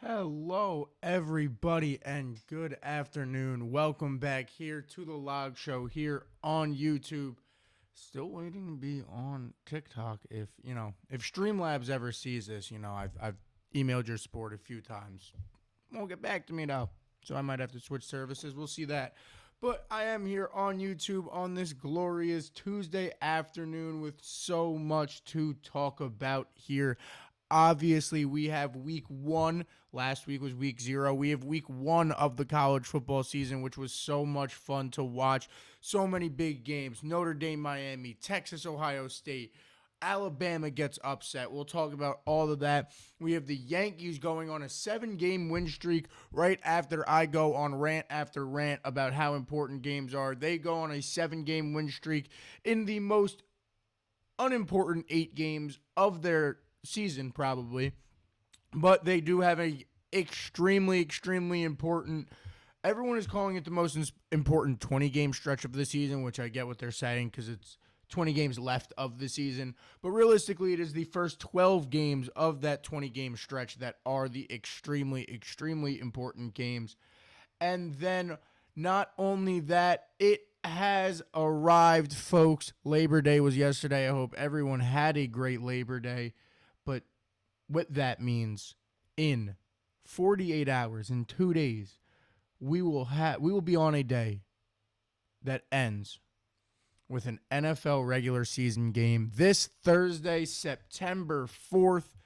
Hello, everybody, and good afternoon. Welcome back here to the Log Show here on YouTube. Still waiting to be on TikTok. If Streamlabs ever sees this, I've emailed your support a few times. Won't get back to me though, so I might have to switch services. We'll see that. But I am here on YouTube on this glorious Tuesday afternoon with so much to talk about here. Obviously, we have week one. Last week was week 0. We have week 1 of the college football season, which was so much fun to watch. So many big games. Notre Dame, Miami, Texas, Ohio State. Alabama gets upset. We'll talk about all of that. We have the Yankees going on a 7-game win streak right after I go on rant after rant about how important games are. They go on a 7-game win streak in the most unimportant 8 games of their season, probably. But they do have a extremely important, everyone is calling it the most important 20-game stretch of the season, which I get what they're saying because it's 20 games left of the season. But realistically, it is the first 12 games of that 20-game stretch that are the extremely important games. And then not only that, it has arrived, folks. Labor Day was yesterday. I hope everyone had a great Labor Day. But what that means, in 48 hours, in 2 days, we will be on a day that ends with an NFL regular season game. This Thursday, September 4th,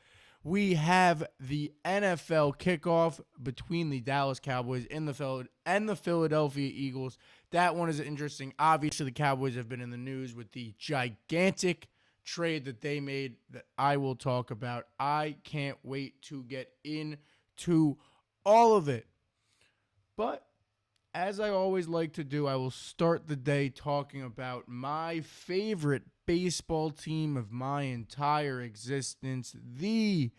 we have the NFL kickoff between the Dallas Cowboys and the Philadelphia Eagles. That one is interesting. Obviously, the Cowboys have been in the news with the gigantic trade that they made that I will talk about. I can't wait to get into all of it. But as I always like to do, I will start the day talking about my favorite baseball team of my entire existence, the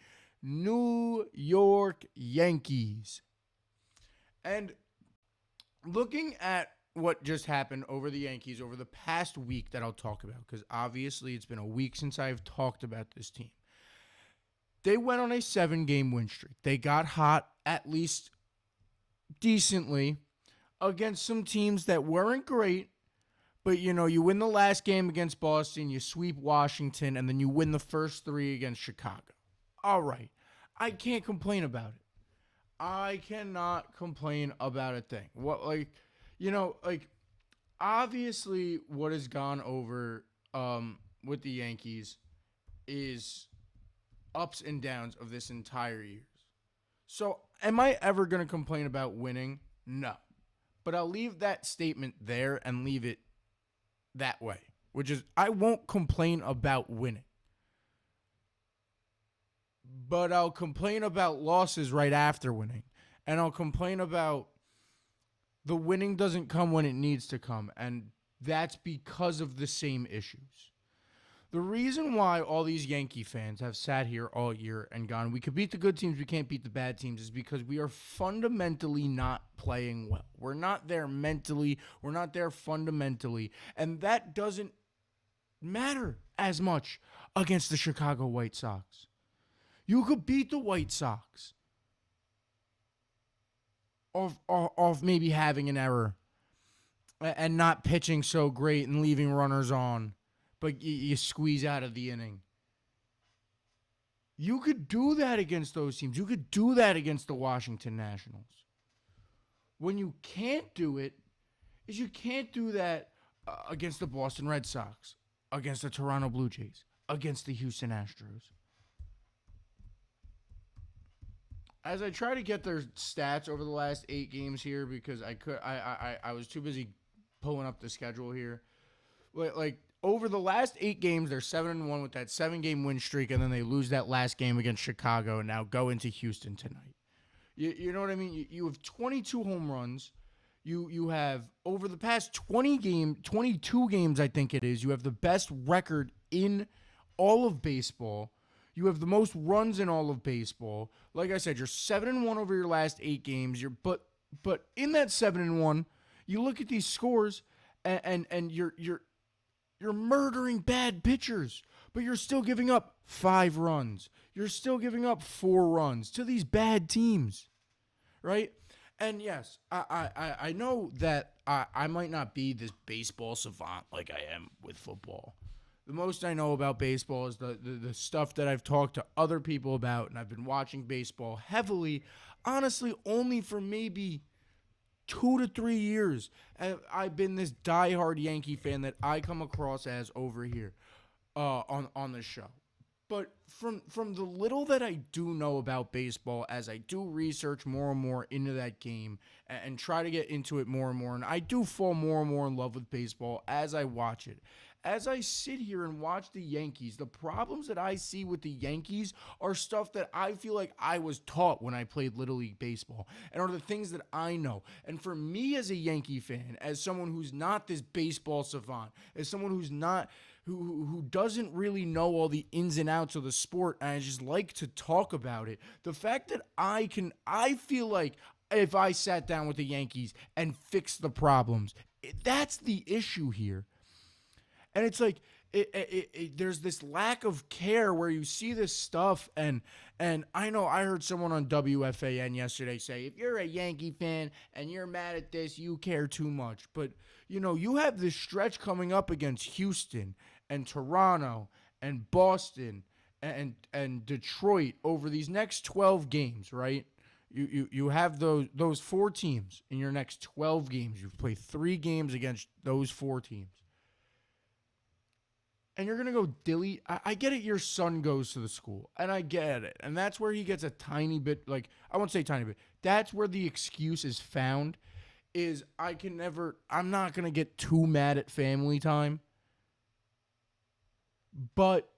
New York Yankees. And looking at what just happened over the Yankees over the past week that I'll talk about, because obviously it's been a week since I've talked about this team. They went on a 7-game win streak. They got hot, at least decently, against some teams that weren't great, but you win the last game against Boston, you sweep Washington, and then you win the first 3 against Chicago. All right. I can't complain about it. I cannot complain about a thing. Obviously what has gone over with the Yankees is ups and downs of this entire year. So am I ever going to complain about winning? No. But I'll leave that statement there and leave it that way, which is I won't complain about winning. But I'll complain about losses right after winning. And I'll complain about the winning doesn't come when it needs to come, and that's because of the same issues. The reason why all these Yankee fans have sat here all year and gone, we could beat the good teams, we can't beat the bad teams, is because we are fundamentally not playing well. We're not there mentally, we're not there fundamentally, and that doesn't matter as much against the Chicago White Sox. You could beat the White Sox of maybe having an error and not pitching so great and leaving runners on, but you squeeze out of the inning. You could do that against those teams. You could do that against the Washington Nationals. When you can't do it, is you can't do that against the Boston Red Sox, against the Toronto Blue Jays, against the Houston Astros. As I try to get their stats over the last 8 games here, because I was too busy pulling up the schedule here. Like over the last 8 games, they're 7-1 with that 7-game win streak, and then they lose that last game against Chicago, and now go into Houston tonight. You know what I mean? You have 22 home runs. You have over the past 22 games, I think it is. You have the best record in all of baseball. You have the most runs in all of baseball. Like I said, you're 7-1 over your last 8 games. But in that 7-1, you look at these scores and you're murdering bad pitchers. But you're still giving up 5 runs. You're still giving up 4 runs to these bad teams, right? And yes, I know that I might not be this baseball savant like I am with football. The most I know about baseball is the stuff that I've talked to other people about, and I've been watching baseball heavily, honestly, only for maybe 2 to 3 years. I've been this diehard Yankee fan that I come across as over here on the show. But from the little that I do know about baseball, as I do research more and more into that game and try to get into it more and more, and I do fall more and more in love with baseball as I watch it. As I sit here and watch the Yankees, the problems that I see with the Yankees are stuff that I feel like I was taught when I played Little League Baseball and are the things that I know. And for me as a Yankee fan, as someone who's not this baseball savant, as someone who's not who doesn't really know all the ins and outs of the sport, and I just like to talk about it. The fact that I feel like if I sat down with the Yankees and fixed the problems, that's the issue here. And it's like there's this lack of care where you see this stuff, and I know I heard someone on WFAN yesterday say, if you're a Yankee fan and you're mad at this, you care too much. But you have this stretch coming up against Houston and Toronto and Boston and Detroit over these next 12 games, right? You have those 4 teams in your next 12 games. You've played 3 games against those 4 teams. And you're going to go dilly. I get it. Your son goes to the school, and I get it. And that's where he gets a tiny bit, I won't say tiny bit. That's where the excuse is found, is I'm not going to get too mad at family time. But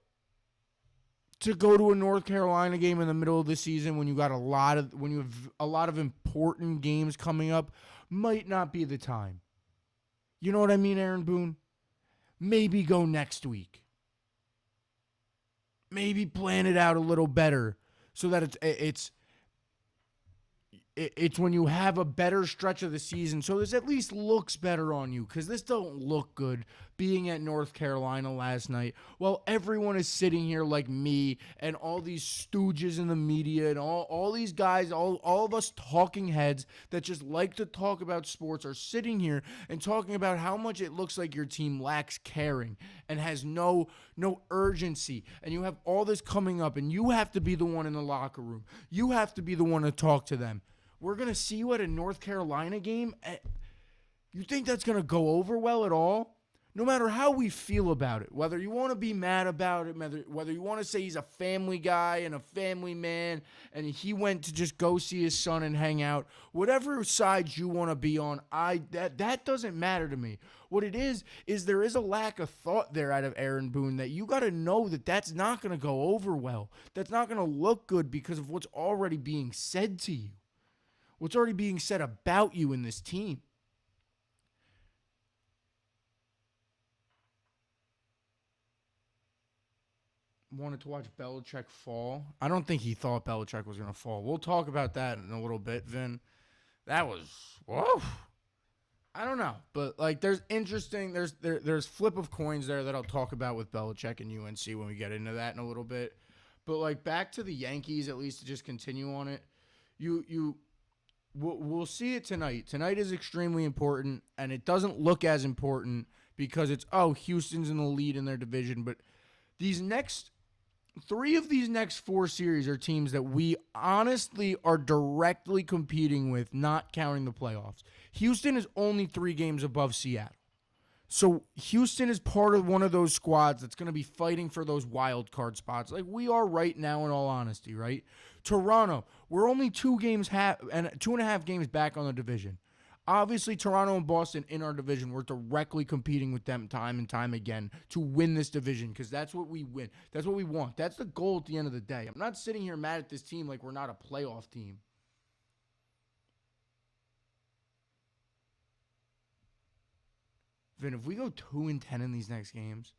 to go to a North Carolina game in the middle of the season when you have a lot of important games coming up might not be the time. You know what I mean, Aaron Boone? Maybe go next week. Maybe plan it out a little better so that it's when you have a better stretch of the season, so this at least looks better on you, because this don't look good being at North Carolina last night while everyone is sitting here like me and all these stooges in the media and all these guys, all of us talking heads that just like to talk about sports are sitting here and talking about how much it looks like your team lacks caring and has no urgency, and you have all this coming up, and you have to be the one in the locker room. You have to be the one to talk to them. We're going to see you at a North Carolina game. You think that's going to go over well at all? No matter how we feel about it, whether you want to be mad about it, whether you want to say he's a family guy and a family man and he went to just go see his son and hang out, whatever side you want to be on, that doesn't matter to me. What it is there is a lack of thought there out of Aaron Boone that you got to know that that's not going to go over well. That's not going to look good because of what's already being said to you. What's already being said about you in this team. Wanted to watch Belichick fall. I don't think he thought Belichick was going to fall. We'll talk about that in a little bit, Vin. That was, whoa. I don't know, but there's interesting. There's flip of coins there that I'll talk about with Belichick and UNC when we get into that in a little bit. But back to the Yankees, at least to just continue on it. We'll see it tonight. Tonight is extremely important, and it doesn't look as important because Houston's in the lead in their division. But these next 3 of these next 4 series are teams that we honestly are directly competing with, not counting the playoffs. Houston is only 3 games above Seattle. So Houston is part of one of those squads that's going to be fighting for those wild card spots like we are right now, in all honesty, right? Toronto, we're only 2.5 games back on the division. Obviously, Toronto and Boston in our division, we're directly competing with them time and time again to win this division because that's what we win. That's what we want. That's the goal at the end of the day. I'm not sitting here mad at this team like we're not a playoff team. Vin, if we go 2-10 in these next games,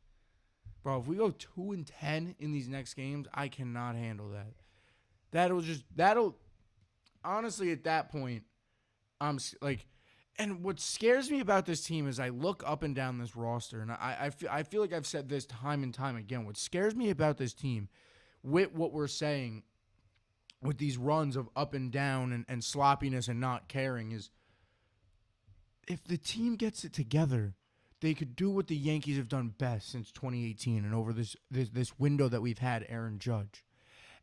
bro, if we go 2-10 in these next games, I cannot handle that. That'll honestly, at that point, I'm like, And what scares me about this team is I look up and down this roster, and I feel like I've said this time and time again. What scares me about this team, with what we're saying, with these runs of up and down and sloppiness and not caring, is if the team gets it together, they could do what the Yankees have done best since 2018 and over this window that we've had Aaron Judge.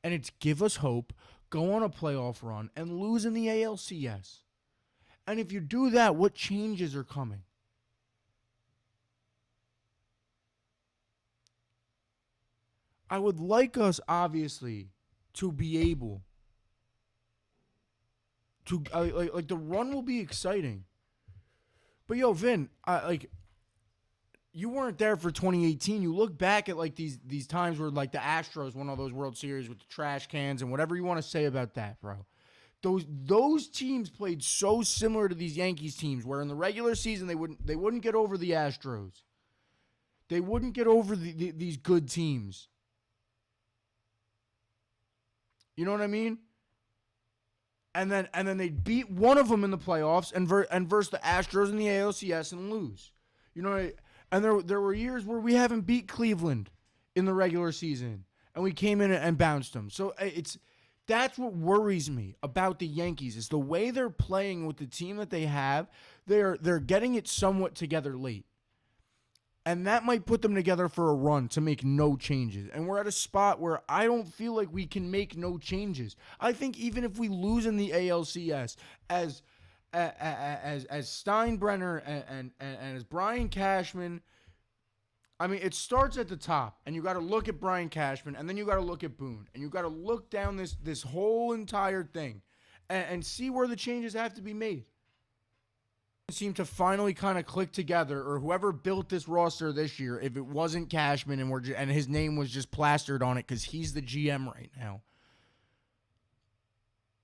And it's give us hope, go on a playoff run, and lose in the ALCS. And if you do that, what changes are coming? I would like us, obviously, to be able to like the run will be exciting. But yo, Vin, you weren't there for 2018. You look back at like these times where like the Astros won all those World Series with the trash cans and whatever you want to say about that, bro. Those teams played so similar to these Yankees teams, where in the regular season they wouldn't get over the Astros. They wouldn't get over these good teams. You know what I mean? And then they'd beat one of them in the playoffs and verse the Astros in the ALCS and lose. You know, and there were years where we haven't beat Cleveland in the regular season, and we came in and bounced them. So that's what worries me about the Yankees is the way they're playing with the team that they have. They're getting it somewhat together late. And that might put them together for a run to make no changes. And we're at a spot where I don't feel like we can make no changes. I think even if we lose in the ALCS, as Steinbrenner and as Brian Cashman, I mean, it starts at the top, and you got to look at Brian Cashman, and then you got to look at Boone, and you got to look down this whole entire thing, and see where the changes have to be made. Seem to finally kind of click together, or whoever built this roster this year, if it wasn't Cashman and his name was just plastered on it because he's the GM right now.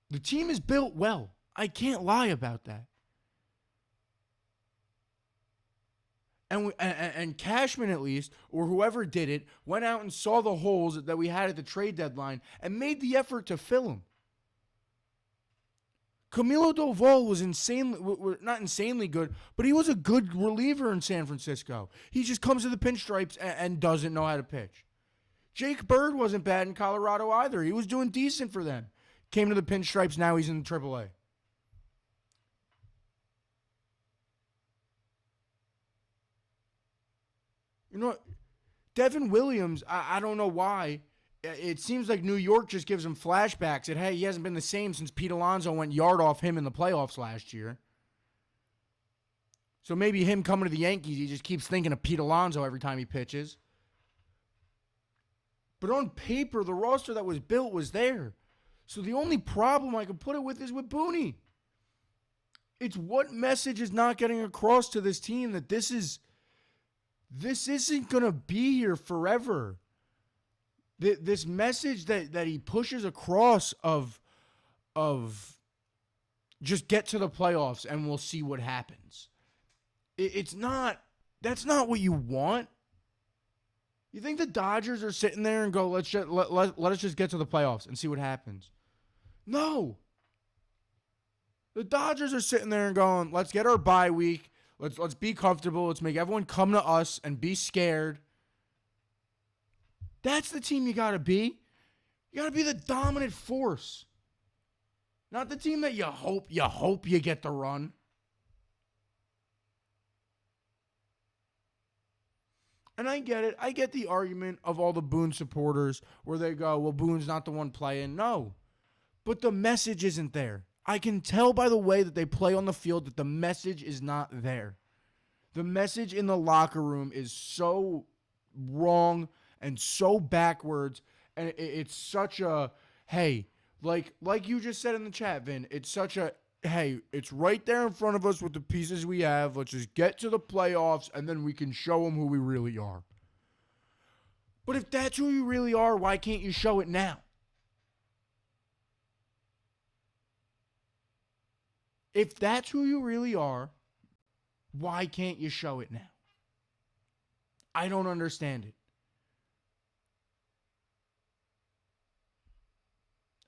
The team is built well. I can't lie about that. And Cashman, at least, or whoever did it, went out and saw the holes that we had at the trade deadline and made the effort to fill them. Camilo Doval was not insanely good, but he was a good reliever in San Francisco. He just comes to the pinstripes and doesn't know how to pitch. Jake Bird wasn't bad in Colorado either. He was doing decent for them. Came to the pinstripes, now he's in AAA. You know, Devin Williams, I don't know why. It seems like New York just gives him flashbacks that, hey, he hasn't been the same since Pete Alonso went yard off him in the playoffs last year. So maybe him coming to the Yankees, he just keeps thinking of Pete Alonso every time he pitches. But on paper, the roster that was built was there. So the only problem I can put it with is with Booney. It's what message is not getting across to this team that this isn't going to be here forever. This message that he pushes across of just get to the playoffs and we'll see what happens. That's not what you want. You think the Dodgers are sitting there and go, let us just get to the playoffs and see what happens? No. The Dodgers are sitting there and going, let's get our bye week. Let's be comfortable. Let's make everyone come to us and be scared. That's the team you got to be. You got to be the dominant force. Not the team that you hope you get the run. And I get it. I get the argument of all the Boone supporters where they go, well, Boone's not the one playing. No. But the message isn't there. I can tell by the way that they play on the field that the message is not there. The message in the locker room is so wrong and so backwards, and it's such a, hey, like you just said in the chat, Vin, it's such a, hey, it's right there in front of us with the pieces we have. Let's just get to the playoffs, and then we can show them who we really are. But if that's who you really are, why can't you show it now? If that's who you really are, why can't you show it now? I don't understand it.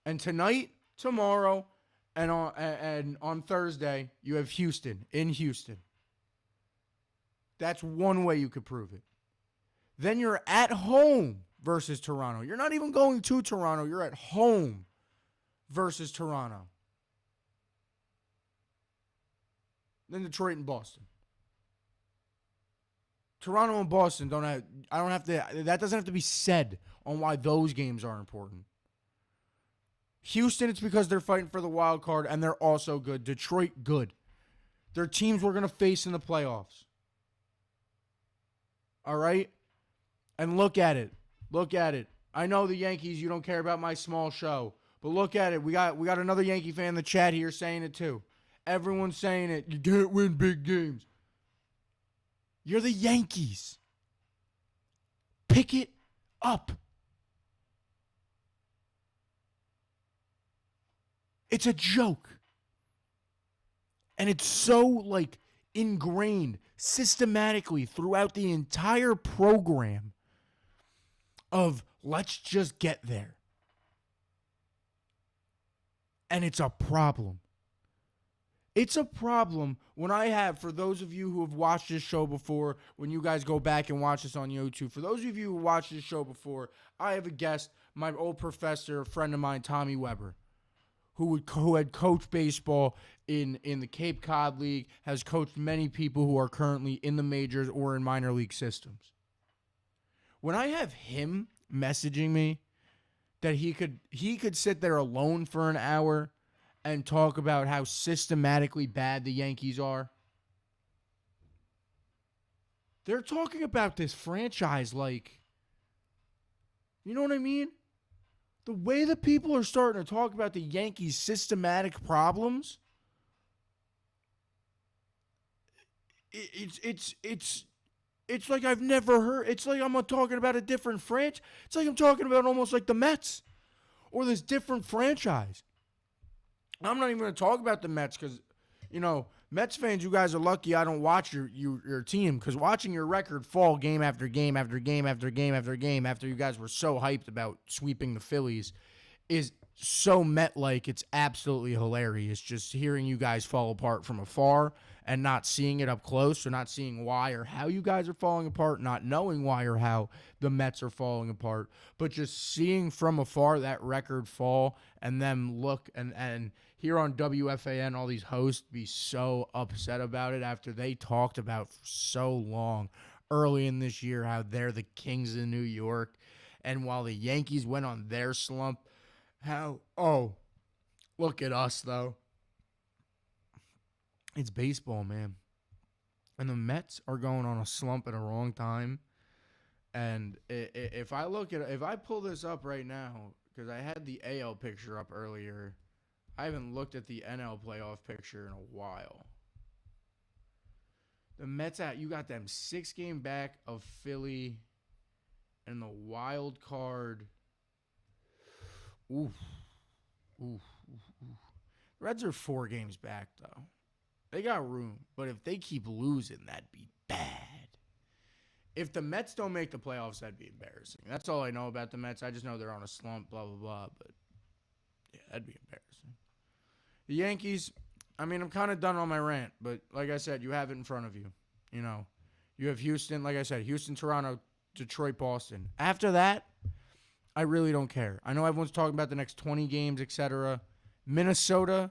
And tonight, tomorrow, and on Thursday you have Houston in Houston. That's one way you could prove it. Then you're at home versus Toronto. You're not even going to Toronto. You're at home versus Toronto. Then Detroit and Boston. Toronto and Boston don't have. I don't have to. That doesn't have to be said on why those games are important. Houston, it's because they're fighting for the wild card and they're also good. Detroit, good. They're teams we're gonna face in the playoffs. All right, and look at it. Look at it. I know the Yankees. You don't care about my small show, but look at it. We got another Yankee fan in the chat here saying it too. Everyone's saying it. You can't win big games. You're the Yankees. Pick it up. It's a joke. And it's so like ingrained systematically throughout the entire program of let's just get there. And it's a problem. It's a problem when I have, for those of you who have watched this show before, when you guys go back and watch this on YouTube, for those of you who watched this show before, I have a guest, my old professor, a friend of mine, Tommy Weber, who had coached baseball in the Cape Cod League, has coached many people who are currently in the majors or in minor league systems. When I have him messaging me that he could sit there alone for an hour and talk about how systematically bad the Yankees are. They're talking about this franchise like, you know what I mean? The way that people are starting to talk about the Yankees' systematic problems, it's like I've never heard. It's like I'm talking about a different franchise. It's like I'm talking about almost like the Mets or this different franchise. I'm not even going to talk about the Mets because, Mets fans, you guys are lucky I don't watch your team, because watching your record fall game after game after game after game after game after you guys were so hyped about sweeping the Phillies is so Met-like. It's absolutely hilarious just hearing you guys fall apart from afar and not seeing it up close, or not seeing why or how you guys are falling apart, not knowing why or how the Mets are falling apart, but just seeing from afar that record fall and them look and hear on WFAN all these hosts be so upset about it after they talked about for so long early in this year how they're the kings of New York. And while the Yankees went on their slump, look at us though. It's baseball, man. And the Mets are going on a slump at a wrong time. And if I pull this up right now, because I had the AL picture up earlier, I haven't looked at the NL playoff picture in a while. The Mets you got them 6 game back of Philly and the wild card. Oof. The Reds are 4 games back though. They got room, but if they keep losing, that'd be bad. If the Mets don't make the playoffs, that'd be embarrassing. That's all I know about the Mets. I just know they're on a slump, blah, blah, blah. But, yeah, that'd be embarrassing. The Yankees, I'm kind of done on my rant. But, like I said, you have it in front of you. You have Houston, like I said, Houston, Toronto, Detroit, Boston. After that, I really don't care. I know everyone's talking about the next 20 games, etc. Minnesota,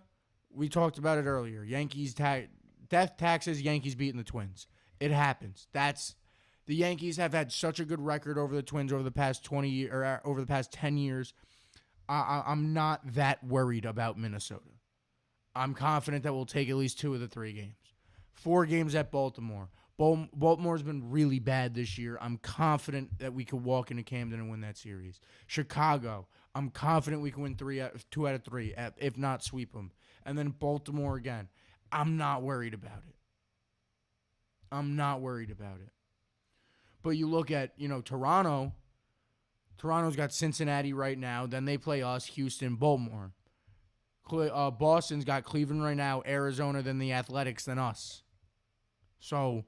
we talked about it earlier. Yankees, death taxes, Yankees beating the Twins. It happens. The Yankees have had such a good record over the Twins over the past 20 years, or over the past 10 years. I'm not that worried about Minnesota. I'm confident that we'll take at least 2 of the 3 games. 4 games at Baltimore. Baltimore's been really bad this year. I'm confident that we could walk into Camden and win that series. Chicago, I'm confident we can win 2 out of 3, if not sweep them. And then Baltimore again. I'm not worried about it. But you look at, Toronto. Toronto's got Cincinnati right now. Then they play us, Houston, Baltimore. Boston's got Cleveland right now, Arizona, then the Athletics, then us. So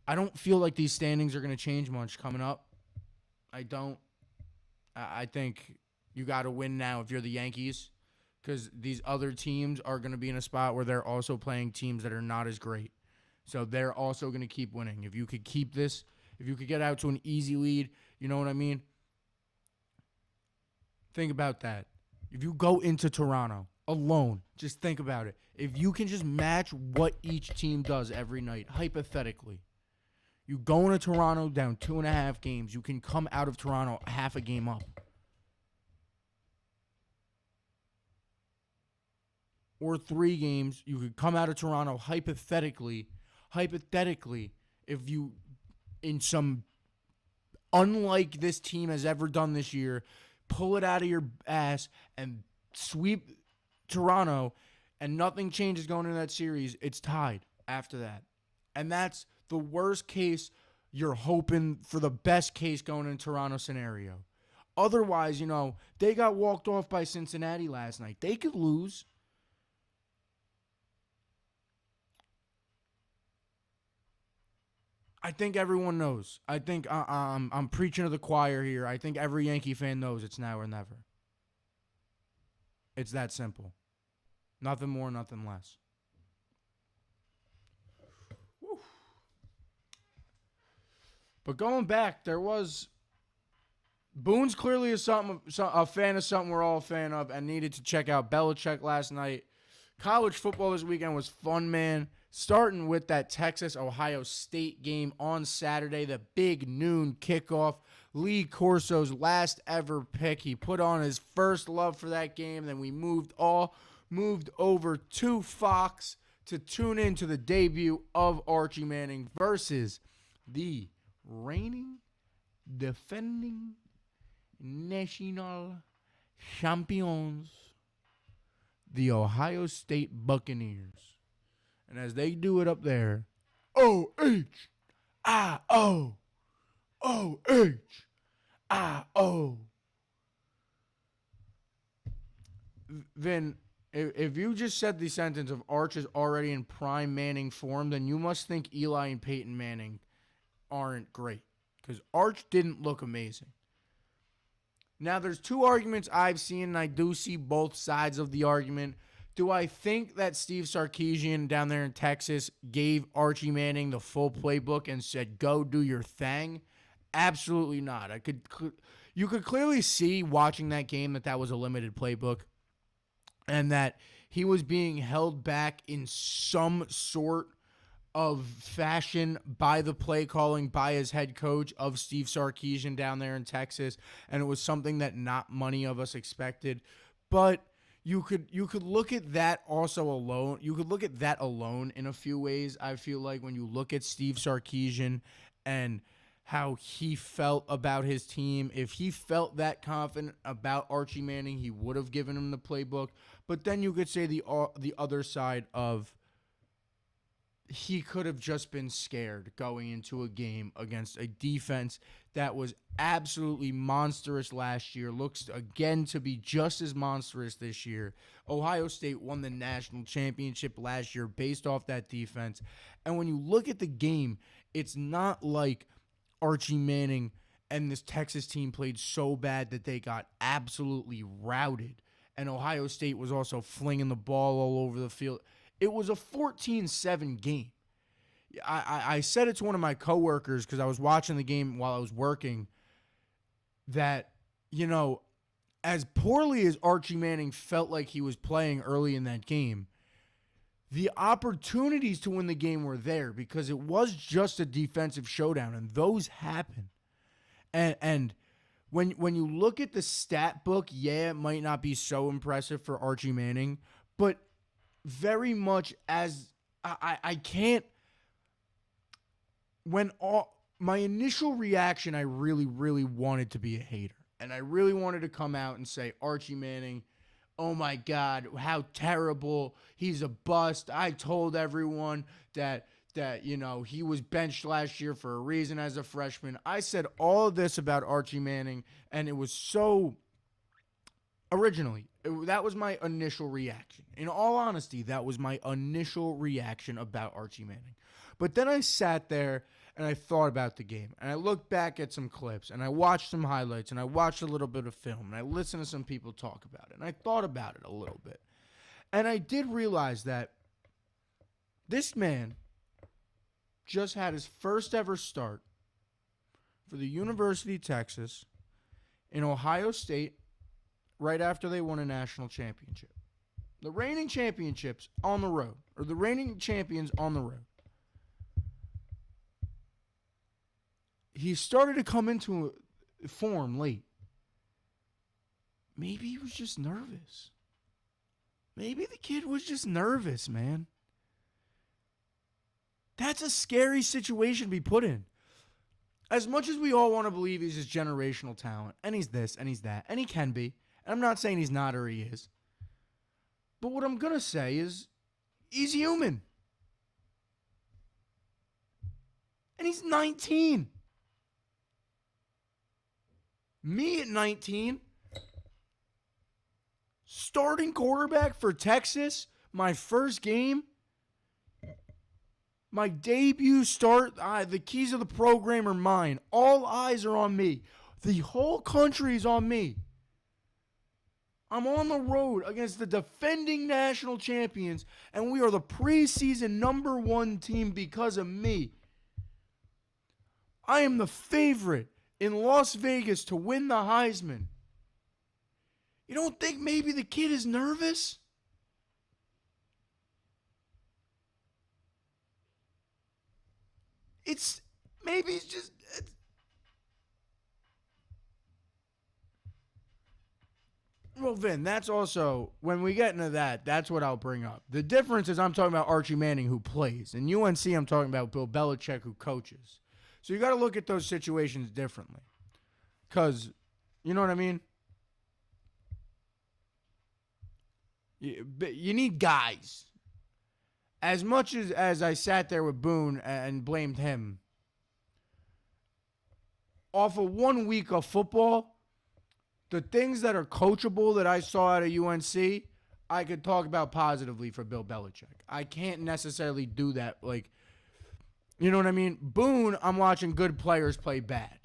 I don't feel like these standings are going to change much coming up. I don't. I think you got to win now if you're the Yankees because these other teams are going to be in a spot where they're also playing teams that are not as great. So they're also going to keep winning. If you could keep this, if you could get out to an easy lead, you know what I mean? Think about that. If you go into Toronto alone, just think about it. If you can just match what each team does every night, hypothetically, you go into Toronto down 2.5 games, you can come out of Toronto half a game up. Or 3 games, you could come out of Toronto hypothetically, if you, in some unlike this team has ever done this year, pull it out of your ass and sweep Toronto, and nothing changes going into that series, it's tied after that. And that's the worst case. You're hoping for the best case going in Toronto scenario. Otherwise, they got walked off by Cincinnati last night. They could lose. I think everyone knows. I think I'm preaching to the choir here. I think every Yankee fan knows it's now or never. It's that simple. Nothing more, nothing less. Whew. But going back, there was Boone's clearly a fan of something we're all a fan of, and needed to check out Belichick last night. College football this weekend was fun, man. Starting with that Texas-Ohio State game on Saturday, the big noon kickoff. Lee Corso's last ever pick. He put on his first love for that game. Then we moved over to Fox to tune in to the debut of Archie Manning versus the reigning, defending national champions, the Ohio State Buccaneers. And as they do it up there, O-H-I-O, O-H-I-O. Then, if you just said the sentence of Arch is already in prime Manning form, then you must think Eli and Peyton Manning aren't great. Because Arch didn't look amazing. Now, there's 2 arguments I've seen, and I do see both sides of the argument. Do I think that Steve Sarkisian down there in Texas gave Archie Manning the full playbook and said, go do your thing? Absolutely not. You could clearly see watching that game that was a limited playbook and that he was being held back in some sort of fashion by the play calling by his head coach of Steve Sarkisian down there in Texas, and it was something that not many of us expected. But you could look at that also alone. You could look at that alone in a few ways. I feel like when you look at Steve Sarkisian and how he felt about his team, if he felt that confident about Archie Manning, he would have given him the playbook. But then you could say the other side of he could have just been scared going into a game against a defense that was absolutely monstrous last year, looks again to be just as monstrous this year. Ohio State won the national championship last year based off that defense. And when you look at the game, it's not like Archie Manning and this Texas team played so bad that they got absolutely routed. And Ohio State was also flinging the ball all over the field. It was a 14-7 game. I said it to one of my coworkers because I was watching the game while I was working that, as poorly as Archie Manning felt like he was playing early in that game, the opportunities to win the game were there because it was just a defensive showdown, and those happen. And when you look at the stat book, it might not be so impressive for Archie Manning, but very much as I can't. My initial reaction, I really, really wanted to be a hater. And I really wanted to come out and say, Archie Manning, oh my God, how terrible. He's a bust. I told everyone that he was benched last year for a reason as a freshman. I said all of this about Archie Manning, and it was so originally, That was my initial reaction. In all honesty, that was my initial reaction about Archie Manning. But then I sat there and I thought about the game. And I looked back at some clips and I watched some highlights and I watched a little bit of film and I listened to some people talk about it. And I thought about it a little bit. And I did realize that this man just had his first ever start for the University of Texas in Ohio State right after they won a national championship. The reigning championships on the road, or the reigning champions on the road. He started to come into form late. Maybe he was just nervous. Maybe the kid was just nervous, man. That's a scary situation to be put in. As much as we all want to believe he's just generational talent, and he's this, and he's that, and he can be, and I'm not saying he's not or he is, but what I'm going to say is he's human. And he's 19. Me at 19, starting quarterback for Texas, my first game, my debut start, the keys of the program are mine. All eyes are on me. The whole country is on me. I'm on the road against the defending national champions, and we are the preseason #1 team because of me. I am the favorite in Las Vegas to win the Heisman. You don't think maybe the kid is nervous? Maybe it's just... Well, Vin, that's also, when we get into that, that's what I'll bring up. The difference is I'm talking about Archie Manning who plays. And UNC, I'm talking about Bill Belichick who coaches. So you got to look at those situations differently. Because, you know what I mean? You need guys. As much as I sat there with Boone and blamed him, off of 1 week of football, the things that are coachable that I saw out of UNC, I could talk about positively for Bill Belichick. I can't necessarily do that. Like, you know what I mean? Boone, I'm watching good players play bad.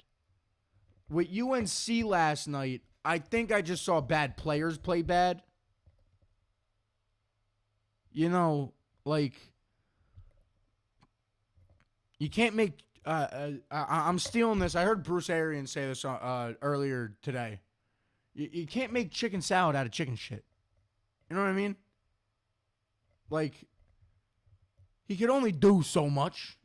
With UNC last night, I think I just saw bad players play bad. You know, like, you can't make... I'm stealing this. I heard Bruce Arians say this earlier today. You can't make chicken salad out of chicken shit. You know what I mean? Like, he could only do so much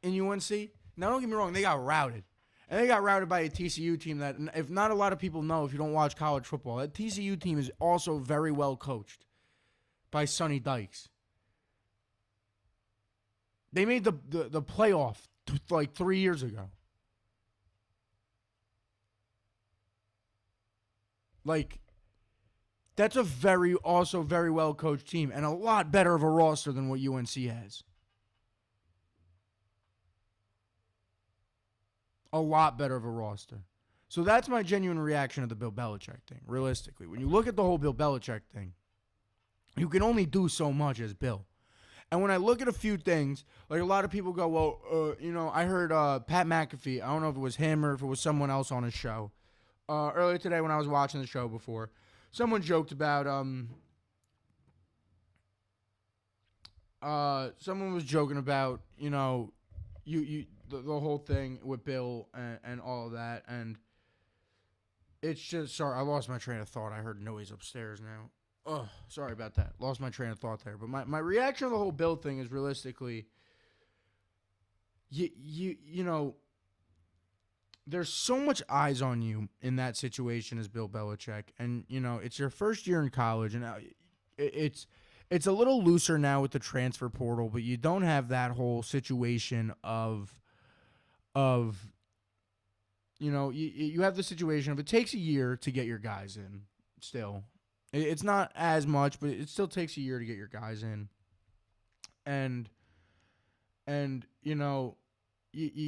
in UNC. Now, don't get me wrong. They got routed. And they got routed by a TCU team that, if not a lot of people know, if you don't watch college football, that TCU team is also very well coached by Sonny Dykes. They made the playoff like 3 years ago. Like, that's a very well coached team and a lot better of a roster than what UNC has. A lot better of a roster. So that's my genuine reaction to the Bill Belichick thing, realistically. When you look at the whole Bill Belichick thing, you can only do so much as Bill. And when I look at a few things, like a lot of people go, well, I heard Pat McAfee, I don't know if it was him or if it was someone else on his show, earlier today when I was watching the show before, someone joked about, someone was joking about, the whole thing with Bill and all of that, and it's just, sorry, I lost my train of thought. I heard noise upstairs now. Oh, sorry about that. Lost my train of thought there. But my reaction to the whole Bill thing is realistically, you know, there's so much eyes on you in that situation as Bill Belichick. And, it's your first year in college, and it's a little looser now with the transfer portal, but you don't have that whole situation of you have the situation of it takes a year to get your guys in still. It's not as much, but it still takes a year to get your guys in. And you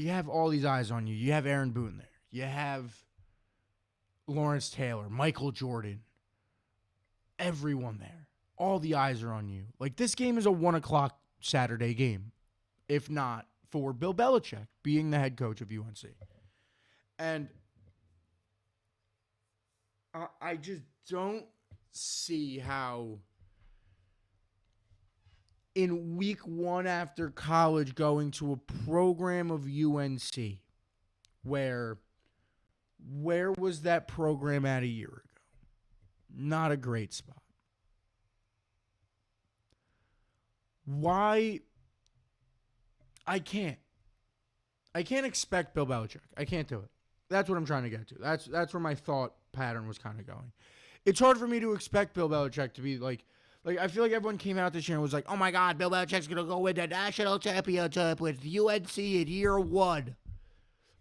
have all these eyes on you. You have Aaron Boone there. You have Lawrence Taylor, Michael Jordan, everyone there. All the eyes are on you. Like, this game is a 1 o'clock Saturday game, if not for Bill Belichick being the head coach of UNC. And I just don't see how in week one after college going to a program of UNC where was that program at a year ago? Not a great spot. Why? I can't expect Bill Belichick. I can't do it. That's what I'm trying to get to. That's where my thought pattern was kind of going. It's hard for me to expect Bill Belichick to be like I feel like everyone came out this year and was like, oh my God, Bill Belichick's gonna go win the national championship with UNC in year one.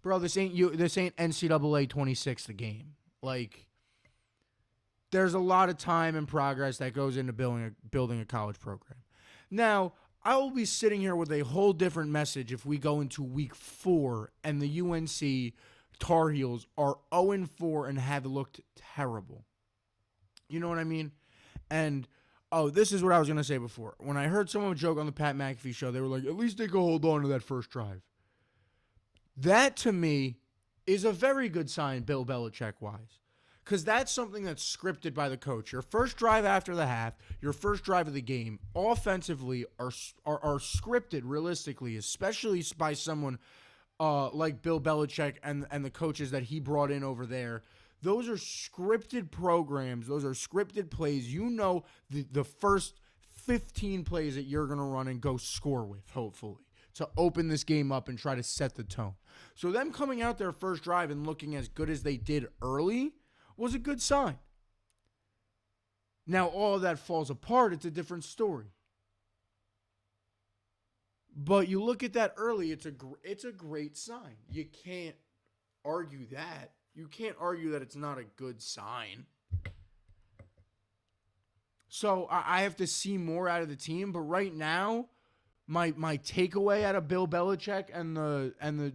Bro, this ain't NCAA 26 the game. Like, there's a lot of time and progress that goes into building a college program. Now, I will be sitting here with a whole different message if we go into week 4 and the UNC Tar Heels are 0-4 and have looked terrible. You know what I mean? And, this is what I was going to say before. When I heard someone joke on the Pat McAfee show, they were like, at least they could hold on to that first drive. That, to me, is a very good sign, Bill Belichick-wise. Because that's something that's scripted by the coach. Your first drive after the half, your first drive of the game, offensively are scripted realistically, especially by someone like Bill Belichick and the coaches that he brought in over there. Those are scripted programs. Those are scripted plays. You know the first 15 plays that you're going to run and go score with, hopefully, to open this game up and try to set the tone. So them coming out their first drive and looking as good as they did early was a good sign. Now, all of that falls apart. It's a different story. But you look at that early, it's a great sign. You can't argue that. You can't argue that it's not a good sign. So I have to see more out of the team. But right now, my takeaway out of Bill Belichick and the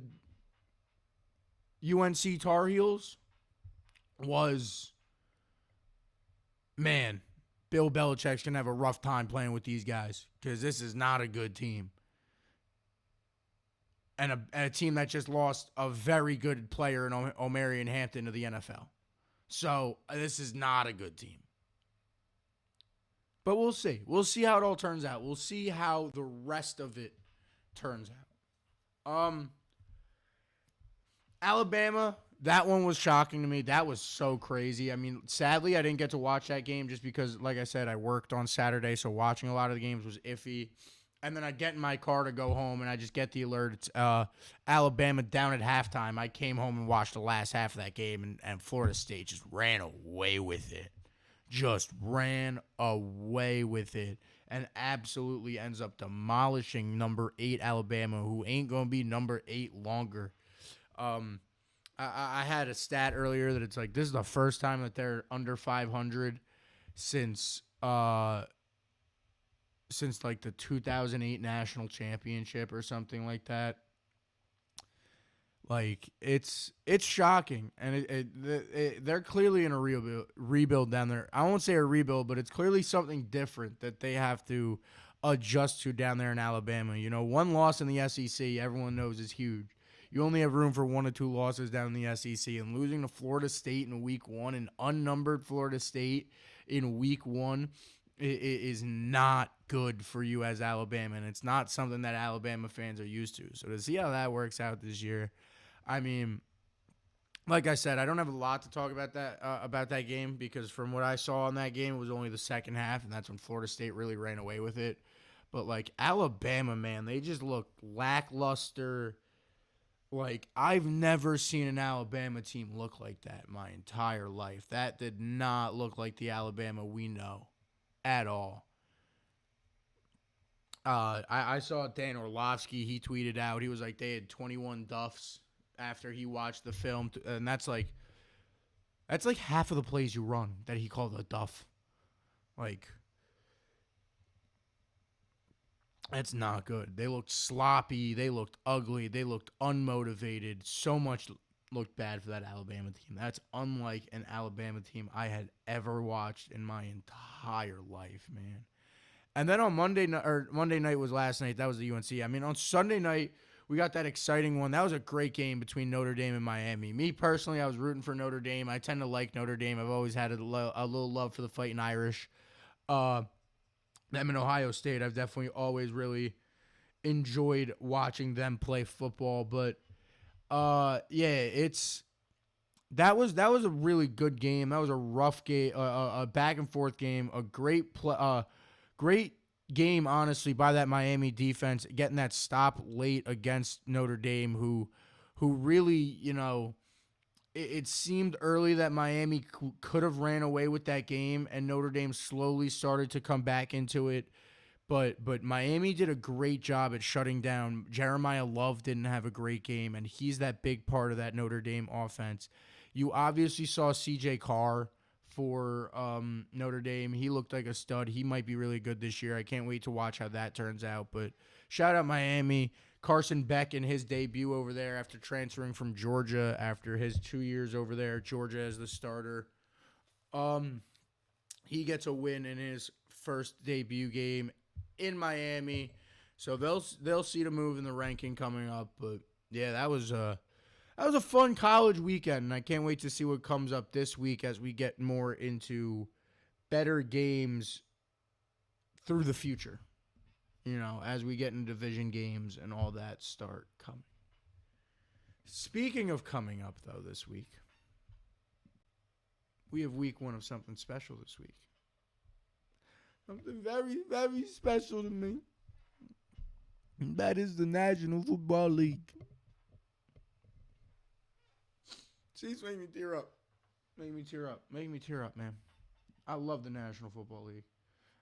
UNC Tar Heels was, man, Bill Belichick's going to have a rough time playing with these guys because this is not a good team. And a team that just lost a very good player in Omarion Hampton to the NFL. So this is not a good team. But we'll see. We'll see how it all turns out. We'll see how the rest of it turns out. Alabama, that one was shocking to me. That was so crazy. I mean, sadly, I didn't get to watch that game just because, like I said, I worked on Saturday, so watching a lot of the games was iffy. And then I get in my car to go home, and I just get the alert. It's Alabama down at halftime. I came home and watched the last half of that game, and Florida State just ran away with it. Just ran away with it and absolutely ends up demolishing number 8 Alabama, who ain't going to be number 8 longer. I had a stat earlier that it's like this is the first time that they're under 500 since like the 2008 national championship or something like that. Like, it's shocking, and they're clearly in a rebuild down there. I won't say a rebuild, but it's clearly something different that they have to adjust to down there in Alabama. You know, one loss in the SEC, everyone knows, is huge. You only have room for 1 or 2 losses down in the SEC, and losing to Florida State in week 1, an unnumbered Florida State in week 1, is not good for you as Alabama, and it's not something that Alabama fans are used to. So to see how that works out this year, I mean, like I said, I don't have a lot to talk about that game because from what I saw in that game, it was only the second half, and that's when Florida State really ran away with it. But, like, Alabama, man, they just look lackluster. Like, I've never seen an Alabama team look like that my entire life. That did not look like the Alabama we know at all. I saw Dan Orlovsky. He tweeted out. He was like, they had 21 duffs after he watched the film. And that's like half of the plays you run that he called a duff. Like, that's not good. They looked sloppy. They looked ugly. They looked unmotivated. So much looked bad for that Alabama team. That's unlike an Alabama team I had ever watched in my entire life, man. And then on Monday night was last night. That was the UNC. I mean, on Sunday night we got that exciting one. That was a great game between Notre Dame and Miami. Me personally, I was rooting for Notre Dame. I tend to like Notre Dame. I've always had a little love for the Fighting Irish. Uh, them in Ohio State, I've definitely always really enjoyed watching them play football. But yeah, that was a really good game. That was a rough game, a back and forth game, a great game, honestly, by that Miami defense, getting that stop late against Notre Dame, who really, it seemed early that Miami could have ran away with that game, and Notre Dame slowly started to come back into it. But Miami did a great job at shutting down. Jeremiah Love didn't have a great game, and he's that big part of that Notre Dame offense. You obviously saw C.J. Carr for Notre Dame. He looked like a stud. He might be really good this year. I can't wait to watch how that turns out. But shout out Miami. Carson Beck in his debut over there after transferring from Georgia after his 2 years over there, Georgia as the starter. He gets a win in his first debut game in Miami. So they'll see the move in the ranking coming up. But yeah, that was a fun college weekend, and I can't wait to see what comes up this week as we get more into better games through the future. As we get into division games and all that start coming. Speaking of coming up, though, this week, we have week one of something special this week. Something very, very special to me. And that is the National Football League. Chiefs make me tear up. Make me tear up. Make me tear up, man. I love the National Football League.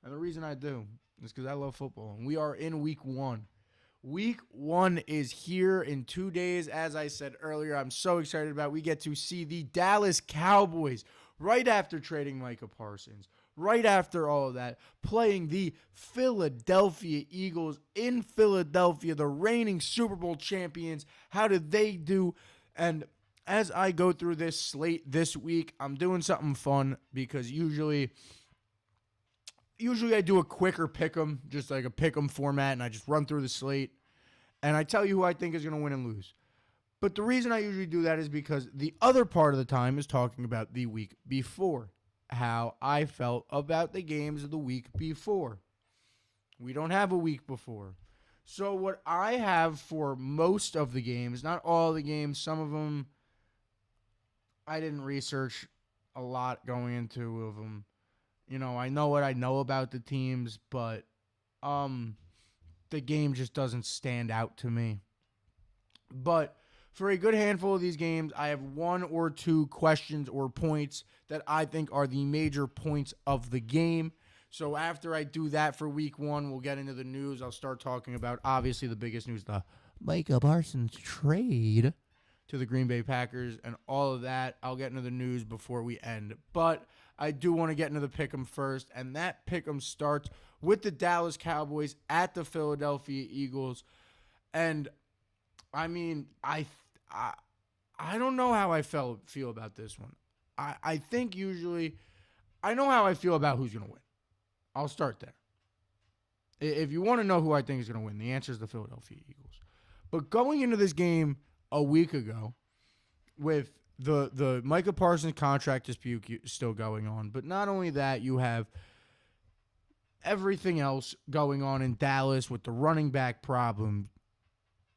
And the reason I do is because I love football. And we are in week one. Week one is here in 2 days. As I said earlier, I'm so excited about it. We get to see the Dallas Cowboys right after trading Micah Parsons. Right after all of that, playing the Philadelphia Eagles in Philadelphia, the reigning Super Bowl champions. How did they do? And as I go through this slate this week, I'm doing something fun because usually I do a quicker pick'em, just like a pick'em format, and I just run through the slate, and I tell you who I think is going to win and lose. But the reason I usually do that is because the other part of the time is talking about the week before, how I felt about the games of the week before. We don't have a week before. So what I have for most of the games, not all the games, some of them I didn't research a lot going into of them. I know what I know about the teams, but the game just doesn't stand out to me. But for a good handful of these games, I have one or two questions or points that I think are the major points of the game. So after I do that for week one, we'll get into the news. I'll start talking about, obviously, the biggest news, the Micah Parsons trade to the Green Bay Packers and all of that. I'll get into the news before we end. But I do want to get into the pick'em first, and that pick'em starts with the Dallas Cowboys at the Philadelphia Eagles. And I mean, I don't know how I feel about this one. I think usually I know how I feel about who's going to win. I'll start there. If you want to know who I think is going to win, the answer is the Philadelphia Eagles. But going into this game a week ago with the Micah Parsons contract dispute still going on, but not only that, you have everything else going on in Dallas with the running back problem.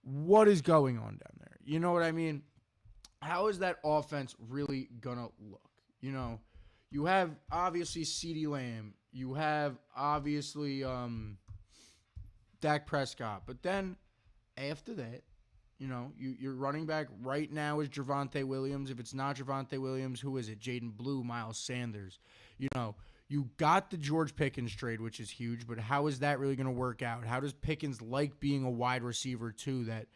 What is going on down there? You know what I mean? How is that offense really going to look? You have obviously CeeDee Lamb. You have obviously Dak Prescott. But then after that, your running back right now is Javonte Williams. If it's not Javonte Williams, who is it? Jaden Blue, Miles Sanders. You got the George Pickens trade, which is huge, but how is that really going to work out? How does Pickens like being a wide receiver, too, that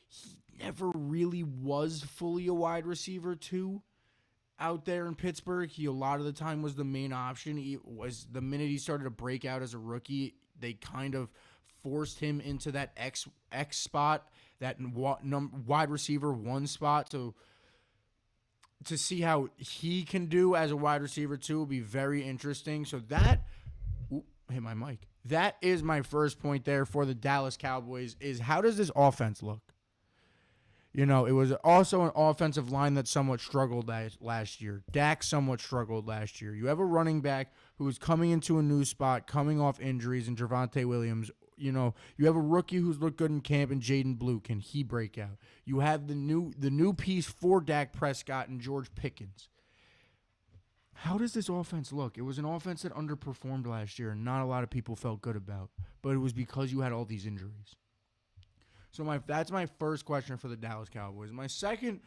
he never really was fully a wide receiver, too, out there in Pittsburgh? He, a lot of the time, was the main option. The minute he started to break out as a rookie, they kind of forced him into that X spot, that wide receiver one spot. So to see how he can do as a wide receiver too will be very interesting. So that hit my mic. That is my first point there for the Dallas Cowboys is how does this offense look? You know, it was also an offensive line that somewhat struggled last year. Dak somewhat struggled last year. You have a running back who is coming into a new spot, coming off injuries, and Javonte Williams. You know, you have a rookie who's looked good in camp, and Jaden Blue. Can he break out? You have the new piece for Dak Prescott and George Pickens. How does this offense look? It was an offense that underperformed last year, and not a lot of people felt good about. But it was because you had all these injuries. So that's my first question for the Dallas Cowboys. My second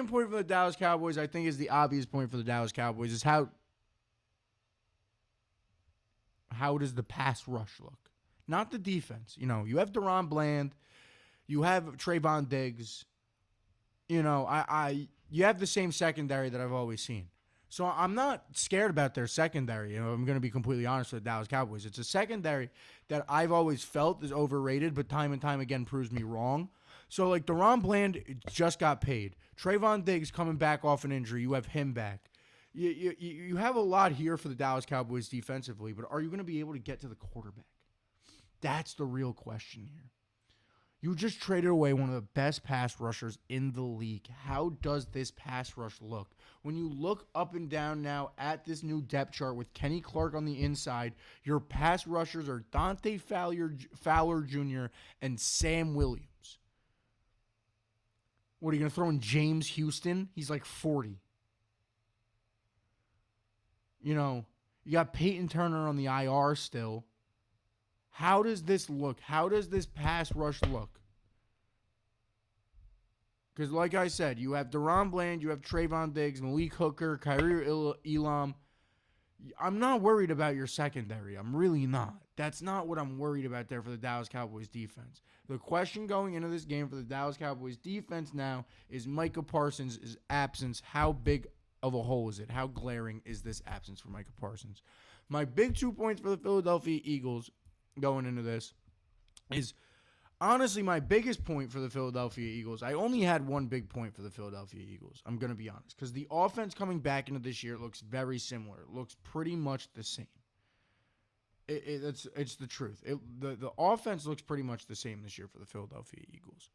point for the Dallas Cowboys, I think, is the obvious point for the Dallas Cowboys, is how does the pass rush look? Not the defense. You know, you have Deron Bland, you have Trayvon Diggs. You know, you have the same secondary that I've always seen. So I'm not scared about their secondary. You know, I'm going to be completely honest with the Dallas Cowboys. It's a secondary that I've always felt is overrated, but time and time again proves me wrong. So, like, Deron Bland just got paid. Trayvon Diggs coming back off an injury. You have him back. You have a lot here for the Dallas Cowboys defensively, but are you going to be able to get to the quarterback? That's the real question here. You just traded away one of the best pass rushers in the league. How does this pass rush look? When you look up and down now at this new depth chart with Kenny Clark on the inside, your pass rushers are Dante Fowler Jr. and Sam Williams. What, are you going to throw in James Houston? He's like 40. You know, you got Peyton Turner on the IR still. How does this look? How does this pass rush look? Because like I said, you have Deron Bland, you have Trayvon Diggs, Malik Hooker, Kyrie Elam. I'm not worried about your secondary. I'm really not. That's not what I'm worried about there for the Dallas Cowboys defense. The question going into this game for the Dallas Cowboys defense now is Micah Parsons' absence. How big of a hole is it? How glaring is this absence for Micah Parsons? My big 2 points for the Philadelphia Eagles going into this is honestly my biggest point for the Philadelphia Eagles. I only had one big point for the Philadelphia Eagles. I'm going to be honest, because the offense coming back into this year looks very similar. It looks pretty much the same. It's the truth. The offense looks pretty much the same this year for the Philadelphia Eagles.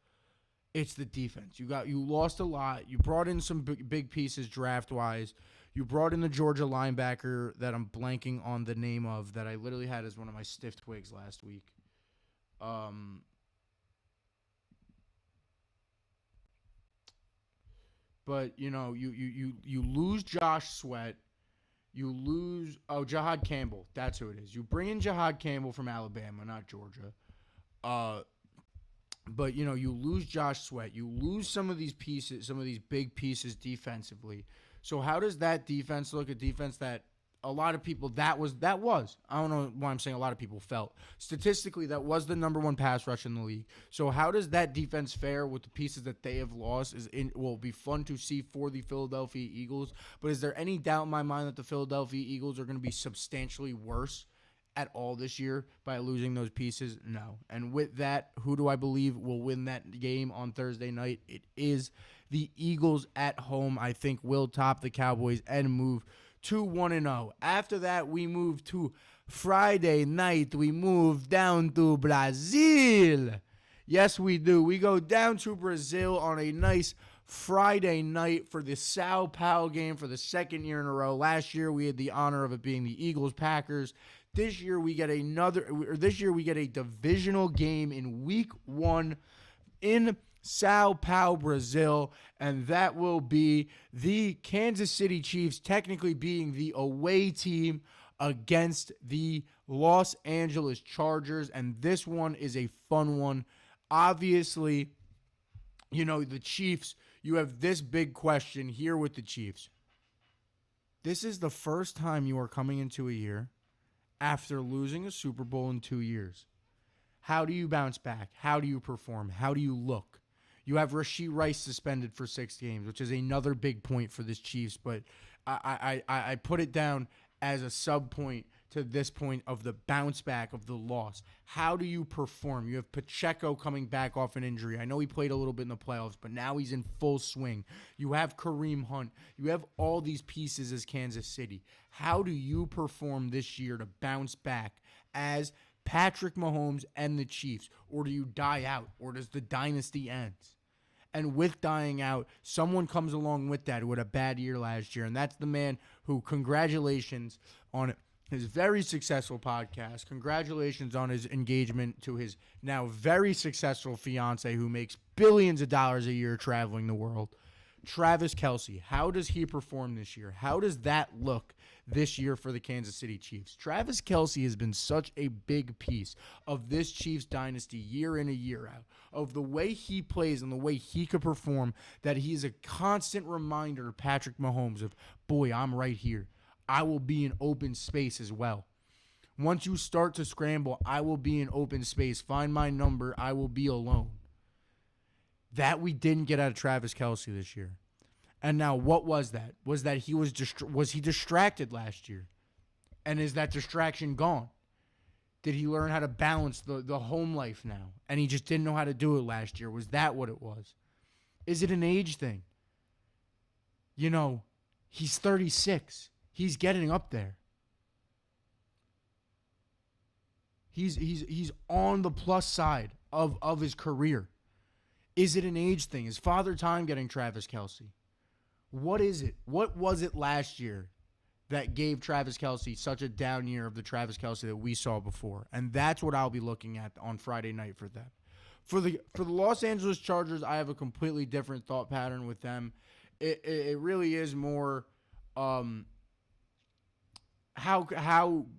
It's the defense. You lost a lot. You brought in some big pieces draft wise. You brought in the Georgia linebacker that I'm blanking on the name of, that I literally had as one of my stiff twigs last week. But you know, you lose Josh Sweat. You lose Jahad Campbell. That's who it is. You bring in Jahad Campbell from Alabama, not Georgia. But you know, you lose Josh Sweat. You lose some of these pieces, some of these big pieces defensively. So how does that defense look? A defense that a lot of people, that was, I don't know why I'm saying a lot of people felt. Statistically, that was the number one pass rush in the league. So how does that defense fare with the pieces that they have lost? Will be fun to see for the Philadelphia Eagles. But is there any doubt in my mind that the Philadelphia Eagles are going to be substantially worse at all this year by losing those pieces? No. And with that, who do I believe will win that game on Thursday night? It is the Eagles at home. I think will top the Cowboys and move to 1-0. After that, we move to Friday night. We move down to Brazil. Yes, we do. We go down to Brazil on a nice Friday night for the Sao Paulo game for the second year in a row. Last year, we had the honor of it being the Eagles-Packers. This year, we get a divisional game in week 1 in Sao Paulo, Brazil, and that will be the Kansas City Chiefs technically being the away team against the Los Angeles Chargers, and this one is a fun one. Obviously, you know, the Chiefs, you have this big question here with the Chiefs. This is the first time you are coming into a year after losing a Super Bowl in 2 years. How do you bounce back? How do you perform? How do you look? You have Rashee Rice suspended for 6 games, which is another big point for this Chiefs, but I put it down as a sub point to this point of the bounce back of the loss. How do you perform? You have Pacheco coming back off an injury. I know he played a little bit in the playoffs, but now he's in full swing. You have Kareem Hunt. You have all these pieces as Kansas City. How do you perform this year to bounce back as Patrick Mahomes and the Chiefs? Or do you die out? Or does the dynasty end? And with dying out, someone comes along with that who had a bad year last year, and that's the man who, congratulations on his very successful podcast. Congratulations on his engagement to his now very successful fiance who makes billions of dollars a year traveling the world. Travis Kelce, how does he perform this year? How does that look this year for the Kansas City Chiefs? Travis Kelce has been such a big piece of this Chiefs dynasty year in and year out, of the way he plays and the way he could perform, that he's a constant reminder to Patrick Mahomes of, boy, I'm right here. I will be in open space as well. Once you start to scramble, I will be in open space. Find my number. I will be alone. That we didn't get out of Travis Kelce this year. And now what was that? Was that he was he distracted last year? And is that distraction gone? Did he learn how to balance the home life now? And he just didn't know how to do it last year. Was that what it was? Is it an age thing? You know, he's 36. He's getting up there. He's on the plus side of his career. Is it an age thing? Is Father Time getting Travis Kelce? What is it? What was it last year that gave Travis Kelce such a down year of the Travis Kelce that we saw before? And that's what I'll be looking at on Friday night for them. For the Los Angeles Chargers, I have a completely different thought pattern with them. It really is more how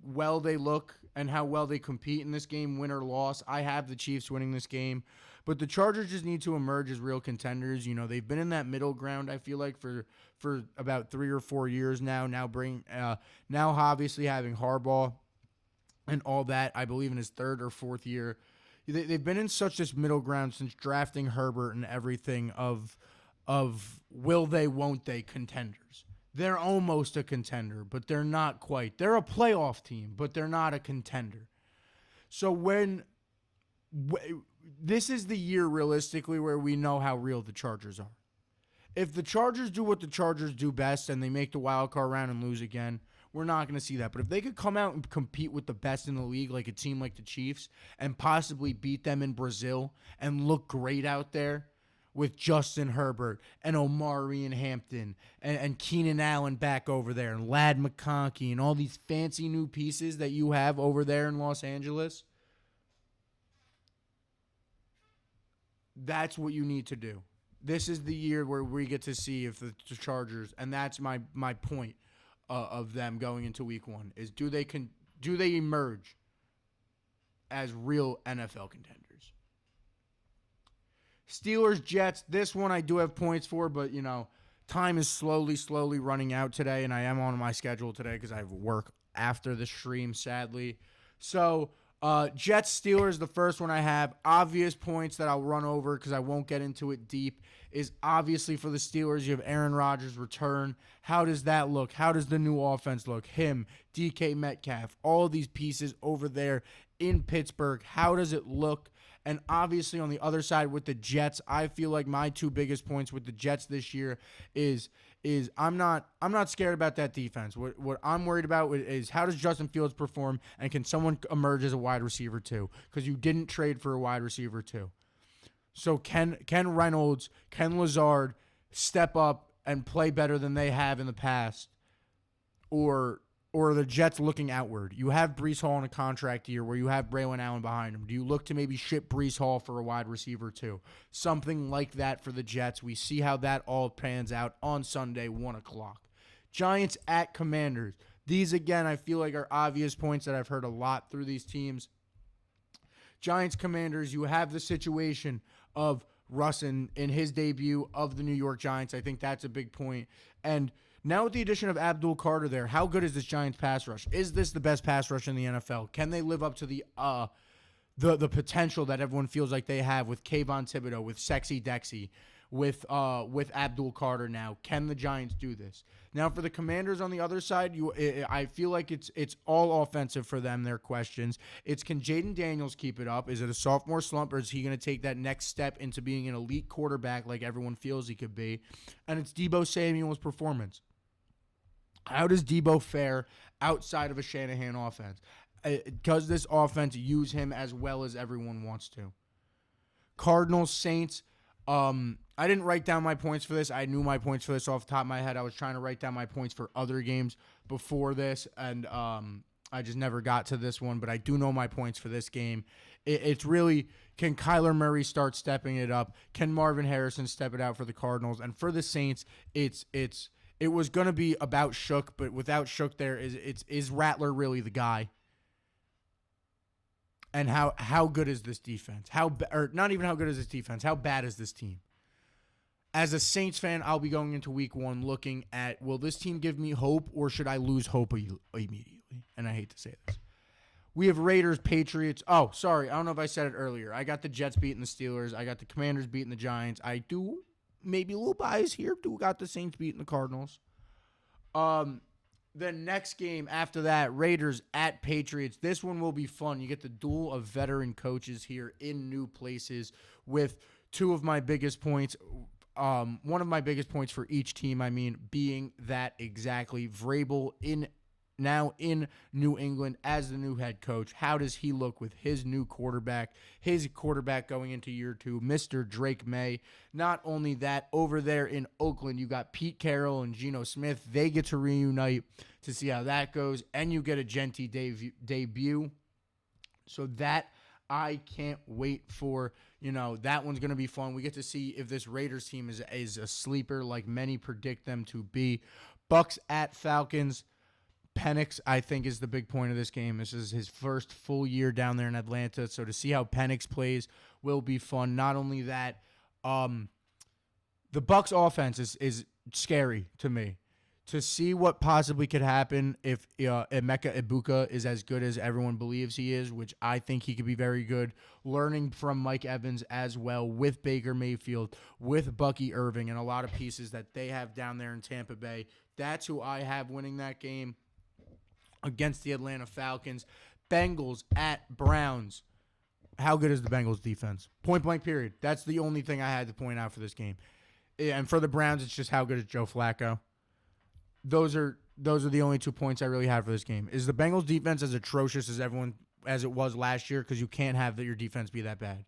well they look and how well they compete in this game, win or loss. I have the Chiefs winning this game. But the Chargers just need to emerge as real contenders. You know, they've been in that middle ground, I feel like, for about 3 or 4 years now. Now obviously having Harbaugh and all that, I believe in his 3rd or 4th year. They've been in such this middle ground since drafting Herbert and everything of will they, won't they contenders. They're almost a contender, but they're not quite. They're a playoff team, but they're not a contender. So this is the year realistically where we know how real the Chargers are. If the Chargers do what the Chargers do best and they make the wild card round and lose again, we're not going to see that. But if they could come out and compete with the best in the league, like a team like the Chiefs, and possibly beat them in Brazil and look great out there with Justin Herbert and Omari and Hampton and Keenan Allen back over there and Ladd McConkey and all these fancy new pieces that you have over there in Los Angeles, that's what you need to do. This is the year where we get to see if the Chargers, and that's my point of them going into week 1, is do they emerge as real NFL contenders? Steelers, Jets, this one I do have points for, but, you know, time is slowly running out today, and I am on my schedule today because I have work after the stream, sadly. So, Jets, Steelers, the first one I have. Obvious points that I'll run over because I won't get into it deep is obviously for the Steelers, you have Aaron Rodgers' return. How does that look? How does the new offense look? Him, DK Metcalf, all of these pieces over there in Pittsburgh. How does it look? And obviously on the other side with the Jets, I feel like my 2 biggest points with the Jets this year is I'm not scared about that defense. What I'm worried about is how does Justin Fields perform, and can someone emerge as a wide receiver too? Because you didn't trade for a wide receiver too. So can Reynolds, can Lazard step up and play better than they have in the past, or are the Jets looking outward? You have Breece Hall in a contract year where you have Braylon Allen behind him. Do you look to maybe ship Breece Hall for a wide receiver too? Something like that for the Jets. We see how that all pans out on Sunday, 1 o'clock. Giants at Commanders. These, again, I feel like are obvious points that I've heard a lot through these teams. Giants, Commanders, you have the situation of Russ in his debut of the New York Giants. I think that's a big point. And now with the addition of Abdul Carter there, how good is this Giants pass rush? Is this the best pass rush in the NFL? Can they live up to the potential that everyone feels like they have with Kayvon Thibodeau, with Sexy Dexy, with Abdul Carter now. Can the Giants do this? Now for the Commanders on the other side, I feel like it's all offensive for them. Their questions. It's, can Jaden Daniels keep it up? Is it a sophomore slump, or is he going to take that next step into being an elite quarterback like everyone feels he could be? And it's Deebo Samuel's performance. How does Deebo fare outside of a Shanahan offense? Does this offense use him as well as everyone wants to? Cardinals, Saints. I didn't write down my points for this. I knew my points for this off the top of my head. I was trying to write down my points for other games before this, and I just never got to this one. But I do know my points for this game. It's really, can Kyler Murray start stepping it up? Can Marvin Harrison step it out for the Cardinals? And for the Saints, it was going to be about Shook, but without Shook there, is Rattler really the guy? And how good is this defense? Or not even how good is this defense? How bad is this team? As a Saints fan, I'll be going into week 1 looking at, will this team give me hope, or should I lose hope immediately? And I hate to say this. We have Raiders, Patriots. Oh, sorry. I don't know if I said it earlier. I got the Jets beating the Steelers. I got the Commanders beating the Giants. I do, maybe a little bias here, do got the Saints beating the Cardinals. The next game after that, Raiders at Patriots. This one will be fun. You get the duel of veteran coaches here in new places with two of my biggest points. One of my biggest points for each team, being that exactly Vrabel now in New England as the new head coach. How does he look with his new quarterback? His quarterback going into year 2, Mr. Drake May. Not only that, over there in Oakland, you got Pete Carroll and Geno Smith. They get to reunite to see how that goes, and you get a Genty debut. So that I can't wait for. That one's going to be fun. We get to see if this Raiders team is a sleeper like many predict them to be. Bucks at Falcons. Penix, I think, is the big point of this game. This is his first full year down there in Atlanta, so to see how Penix plays will be fun. Not only that, the Bucks offense is scary to me. To see what possibly could happen if Emeka Ibuka is as good as everyone believes he is, which I think he could be very good, learning from Mike Evans as well, with Baker Mayfield, with Bucky Irving, and a lot of pieces that they have down there in Tampa Bay. That's who I have winning that game against the Atlanta Falcons. Bengals at Browns. How good is the Bengals defense? Point blank period. That's the only thing I had to point out for this game. And for the Browns, it's just how good is Joe Flacco. Those are the only 2 points I really have for this game. Is the Bengals defense as atrocious as it was last year? Because you can't have your defense be that bad.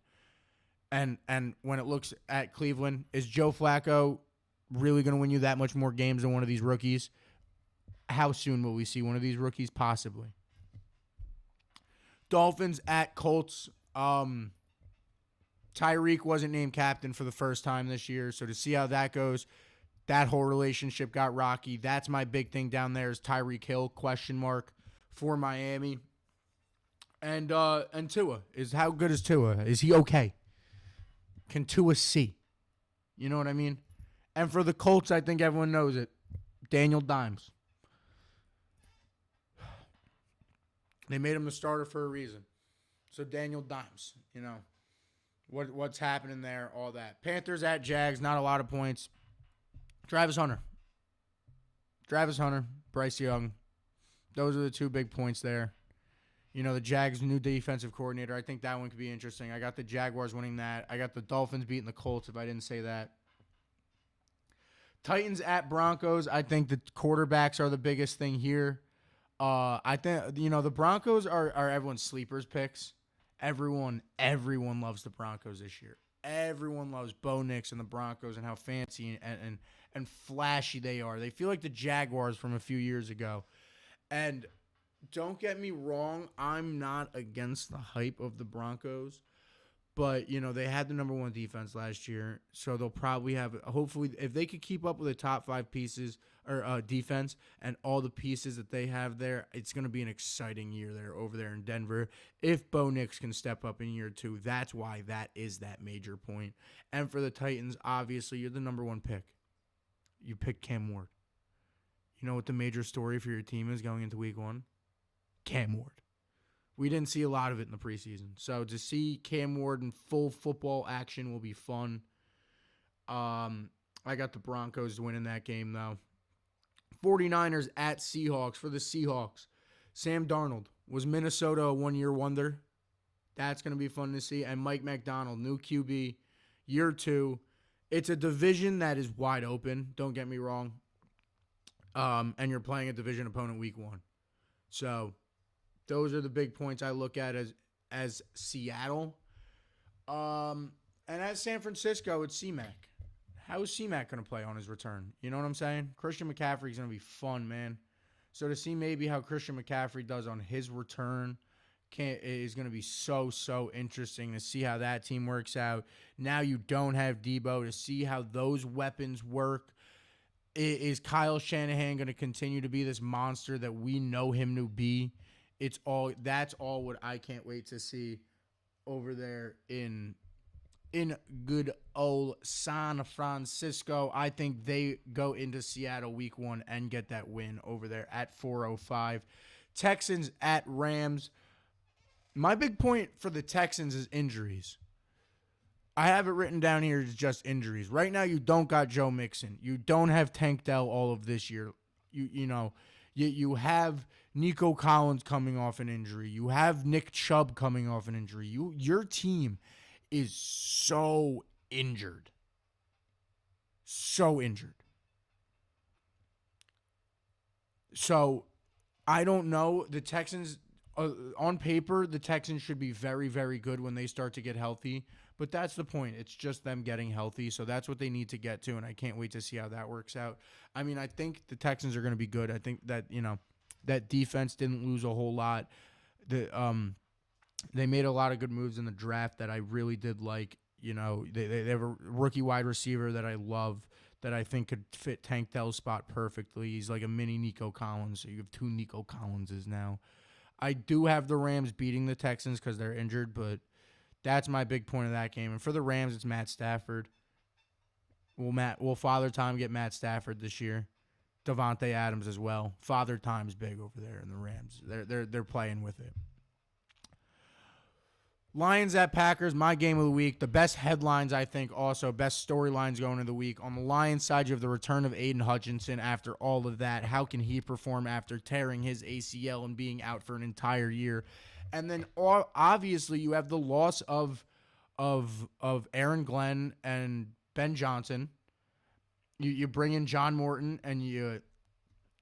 And when it looks at Cleveland, is Joe Flacco really going to win you that much more games than one of these rookies? How soon will we see one of these rookies? Possibly. Dolphins at Colts. Tyreek wasn't named captain for the first time this year, so to see how that goes, that whole relationship got rocky. That's my big thing down there is Tyreek Hill, question mark, for Miami. And Tua. How good is Tua? Is he okay? Can Tua see? You know what I mean? And for the Colts, I think everyone knows it. Daniel Dimes. They made him the starter for a reason. So Daniel Dimes, what's happening there, all that. Panthers at Jags, not a lot of points. Travis Hunter, Bryce Young. Those are the 2 big points there. The Jags' new defensive coordinator. I think that one could be interesting. I got the Jaguars winning that. I got the Dolphins beating the Colts, if I didn't say that. Titans at Broncos. I think the quarterbacks are the biggest thing here. I think, the Broncos are everyone's sleepers picks. Everyone loves the Broncos this year. Everyone loves Bo Nix and the Broncos and how fancy and flashy they are. They feel like the Jaguars from a few years ago. And don't get me wrong, I'm not against the hype of the Broncos. But, they had the number 1 defense last year, so they'll probably have, hopefully, if they could keep up with the top 5 pieces or defense and all the pieces that they have there, it's going to be an exciting year there over there in Denver. If Bo Nix can step up in year 2, that's why that is that major point. And for the Titans, obviously, you're the number 1 pick. You pick Cam Ward. You know what the major story for your team is going into week 1? Cam Ward. We didn't see a lot of it in the preseason. So to see Cam Ward in full football action will be fun. I got the Broncos winning that game, though. 49ers at Seahawks for the Seahawks. Sam Darnold. Was Minnesota a one-year wonder? That's going to be fun to see. And Mike McDonald, new QB, year 2. It's a division that is wide open. Don't get me wrong. And you're playing a division opponent week 1. So those are the big points I look at as Seattle. And as San Francisco, it's C-Mac. How is C-Mac going to play on his return? You know what I'm saying? Christian McCaffrey's going to be fun, man. So to see maybe how Christian McCaffrey does on his return is going to be so interesting to see how that team works out. Now you don't have Debo, to see how those weapons work. Is Kyle Shanahan going to continue to be this monster that we know him to be? That's all what I can't wait to see over there in good old San Francisco. I think they go into Seattle week 1 and get that win over there at 4:05. Texans at Rams. My big point for the Texans is injuries. I have it written down here as just injuries. Right now, you don't got Joe Mixon. You don't have Tank Dell all of this year. You have Nico Collins coming off an injury. You have Nick Chubb coming off an injury. Your team is so injured. So injured. So, I don't know. The Texans, on paper, the Texans should be very, very good when they start to get healthy. But that's the point. It's just them getting healthy. So that's what they need to get to, and I can't wait to see how that works out. I mean, I think the Texans are going to be good. I think that, that defense didn't lose a whole lot. They made a lot of good moves in the draft that I really did like. They have a rookie wide receiver that I love, that I think could fit Tank Dell's spot perfectly. He's like a mini Nico Collins. So you have 2 Nico Collinses now. I do have the Rams beating the Texans because they're injured, but that's my big point of that game. And for the Rams, it's Matt Stafford. Will Father Time get Matt Stafford this year? Devontae Adams as well. Father Time's big over there in the Rams. They're playing with it. Lions at Packers, my game of the week. The best headlines, I think, also best storylines going into the week. On the Lions side, you have the return of Aiden Hutchinson after all of that. How can he perform after tearing his ACL and being out for an entire year? And then obviously you have the loss of Aaron Glenn and Ben Johnson. You bring in John Morton and you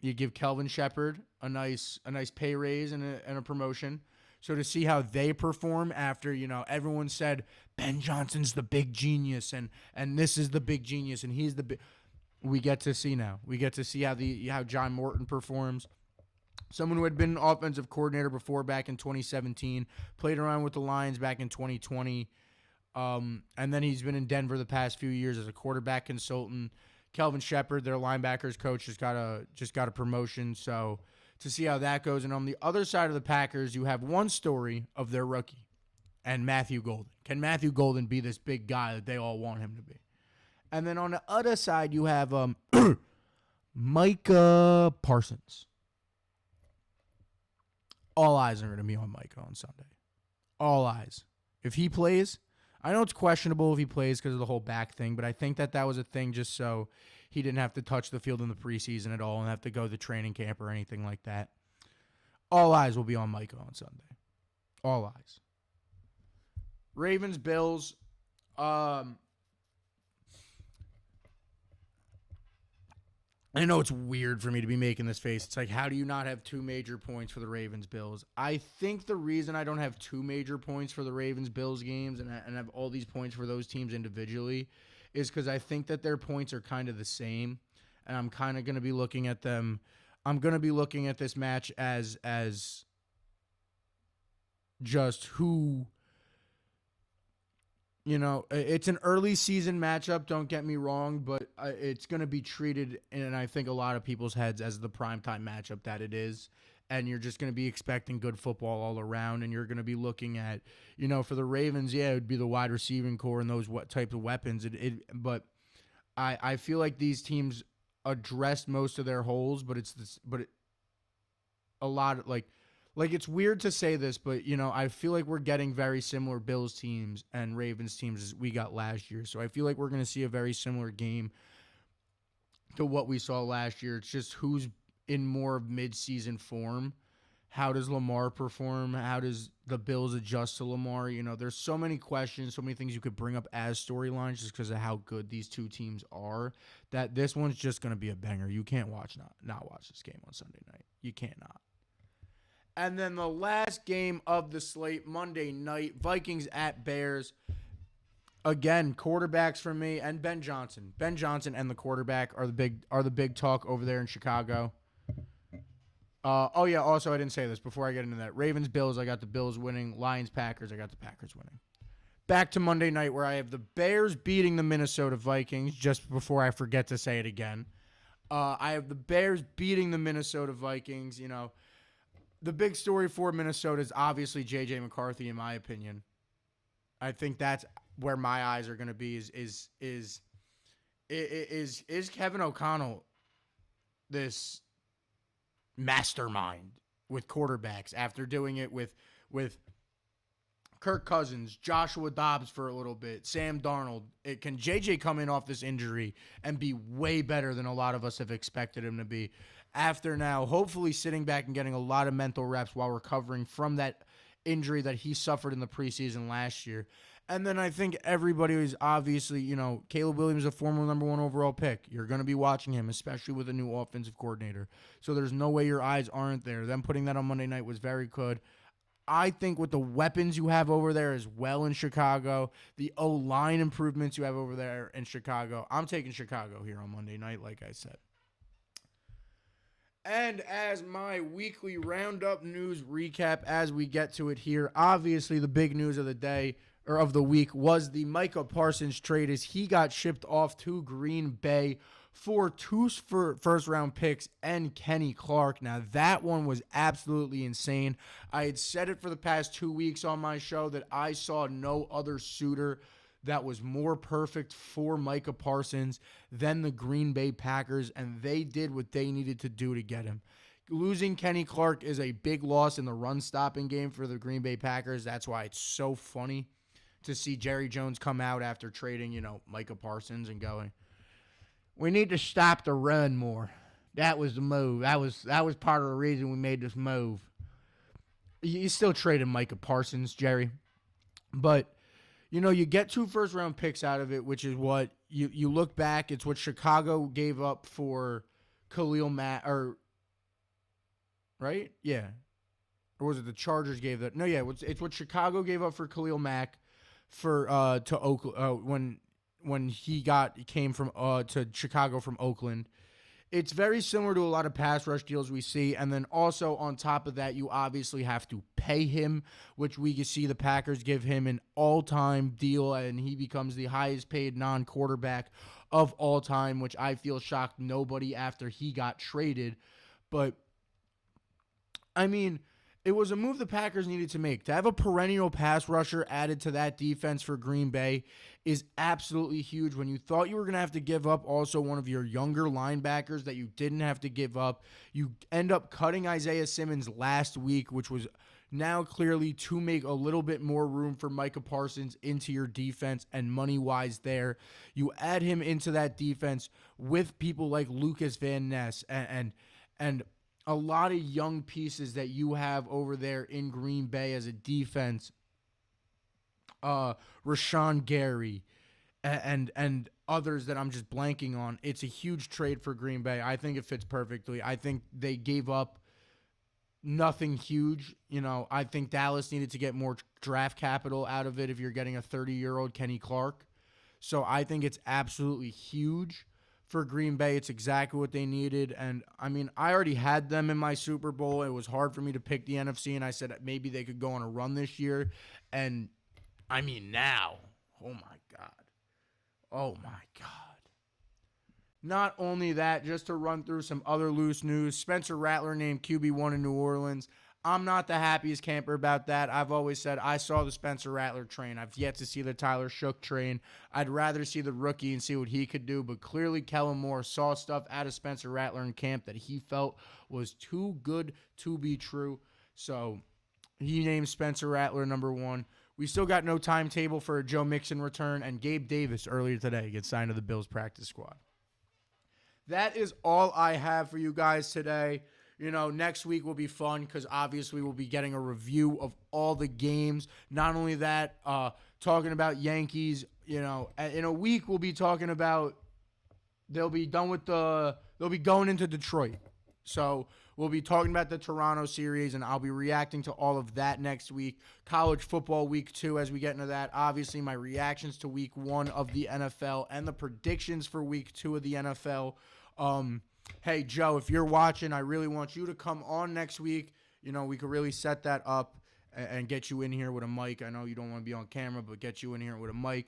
give Kelvin Shepard a nice pay raise and a promotion. So to see how they perform after, everyone said Ben Johnson's the big genius and this is the big genius and he's the big, we get to see now. We get to see how John Morton performs. Someone who had been an offensive coordinator before back in 2017, played around with the Lions back in 2020, and then he's been in Denver the past few years as a quarterback consultant. Kelvin Shepard, their linebackers coach, just got a promotion. So to see how that goes. And on the other side of the Packers, you have one story of their rookie and Matthew Golden. Can Matthew Golden be this big guy that they all want him to be? And then on the other side, you have Micah Parsons. All eyes are going to be on Micah on Sunday. All eyes. If he plays, I know it's questionable if he plays because of the whole back thing, but I think that was a thing just so he didn't have to touch the field in the preseason at all and have to go to training camp or anything like that. All eyes will be on Micah on Sunday. All eyes. Ravens, Bills. I know it's weird for me to be making this face. It's like, how do you not have 2 major points for the Ravens-Bills? I think the reason I don't have 2 major points for the Ravens-Bills games and have all these points for those teams individually is because I think that their points are kind of the same, and I'm kind of going to be looking at them. I'm going to be looking at this match as just who... it's an early season matchup, don't get me wrong, but it's going to be treated in, I think, a lot of people's heads as the primetime matchup that it is. And you're just going to be expecting good football all around. And you're going to be looking at, for the Ravens, it would be the wide receiving core and those types of weapons. But I feel like these teams addressed most of their holes, but a lot of, like like it's weird to say this, but I feel like we're getting very similar Bills teams and Ravens teams as we got last year. So I feel like we're going to see a very similar game to what we saw last year. It's just who's in more of mid-season form. How does Lamar perform? How does the Bills adjust to Lamar? There's so many questions, so many things you could bring up as storylines just because of how good these two teams are, that this one's just going to be a banger. You can't not watch this game on Sunday night. You can't not. And then the last game of the slate, Monday night, Vikings at Bears. Again, quarterbacks for me and Ben Johnson. Ben Johnson and the quarterback are the big talk over there in Chicago. Oh yeah, also I didn't say this before I get into that. Ravens, Bills, I got the Bills winning. Lions, Packers, I got the Packers winning. Back to Monday night where I have the Bears beating the Minnesota Vikings, just before I forget to say it again. I have the Bears beating the Minnesota Vikings. The big story for Minnesota is obviously J.J. McCarthy, in my opinion. I think that's where my eyes are going to be is Kevin O'Connell this mastermind with quarterbacks after doing it with Kirk Cousins, Joshua Dobbs for a little bit, Sam Darnold. Can JJ come in off this injury and be way better than a lot of us have expected him to be after now hopefully sitting back and getting a lot of mental reps while recovering from that injury that he suffered in the preseason last year. And then I think everybody is obviously, Caleb Williams is a former number 1 overall pick. You're going to be watching him, especially with a new offensive coordinator. So there's no way your eyes aren't there. Them putting that on Monday night was very good. I think with the weapons you have over there as well in Chicago, the O-line improvements you have over there in Chicago, I'm taking Chicago here on Monday night, like I said. And as my weekly roundup news recap, as we get to it here, obviously the big news of the day, or of the week, was the Micah Parsons trade as he got shipped off to Green Bay for 2 first-round picks and Kenny Clark. Now, that one was absolutely insane. I had said it for the past 2 weeks on my show that I saw no other suitor that was more perfect for Micah Parsons than the Green Bay Packers, and they did what they needed to do to get him. Losing Kenny Clark is a big loss in the run-stopping game for the Green Bay Packers. That's why it's so funny to see Jerry Jones come out after trading, Micah Parsons and going, we need to stop the run more. That was the move. That was part of the reason we made this move. You still traded Micah Parsons, Jerry. But, you get 2 first-round picks out of it, which is what you look back. It's what Chicago gave up for Khalil Mack, right? Yeah. Or was it the Chargers gave that? No, yeah. It's what Chicago gave up for Khalil Mack to Oakland when he came from to Chicago from Oakland. It's very similar to a lot of pass rush deals we see, and then also on top of that, you obviously have to pay him, which we can see the Packers give him an all-time deal, and he becomes the highest-paid non-quarterback of all time, which I feel shocked nobody after he got traded. But I mean, it was a move the Packers needed to make. To have a perennial pass rusher added to that defense for Green Bay is absolutely huge. When you thought you were going to have to give up also one of your younger linebackers that you didn't have to give up, you end up cutting Isaiah Simmons last week, which was now clearly to make a little bit more room for Micah Parsons into your defense and money-wise there. You add him into that defense with people like Lucas Van Ness and a lot of young pieces that you have over there in Green Bay as a defense. Rashawn Gary and others that I'm just blanking on. It's a huge trade for Green Bay. I think it fits perfectly. I think they gave up nothing huge. I think Dallas needed to get more draft capital out of it if you're getting a 30-year-old Kenny Clark. So I think it's absolutely huge for Green Bay. It's exactly what they needed. And, I mean, I already had them in my Super Bowl. It was hard for me to pick the NFC, and I said maybe they could go on a run this year. And, I mean, now, oh, my God. Oh, my God. Not only that, just to run through some other loose news, Spencer Rattler named QB1 in New Orleans. I'm not the happiest camper about that. I've always said I saw the Spencer Rattler train. I've yet to see the Tyler Shook train. I'd rather see the rookie and see what he could do, but clearly Kellen Moore saw stuff out of Spencer Rattler in camp that he felt was too good to be true. So he named Spencer Rattler number 1. We still got no timetable for a Joe Mixon return, and Gabe Davis earlier today gets signed to the Bills practice squad. That is all I have for you guys today. Next week will be fun because obviously we'll be getting a review of all the games. Not only that, talking about Yankees, in a week we'll be talking about they'll be going into Detroit. So we'll be talking about the Toronto series, and I'll be reacting to all of that next week. College football week 2 as we get into that. Obviously, my reactions to week 1 of the NFL and the predictions for week 2 of the NFL. Hey, Joe, if you're watching, I really want you to come on next week. We could really set that up and get you in here with a mic. I know you don't want to be on camera, but get you in here with a mic.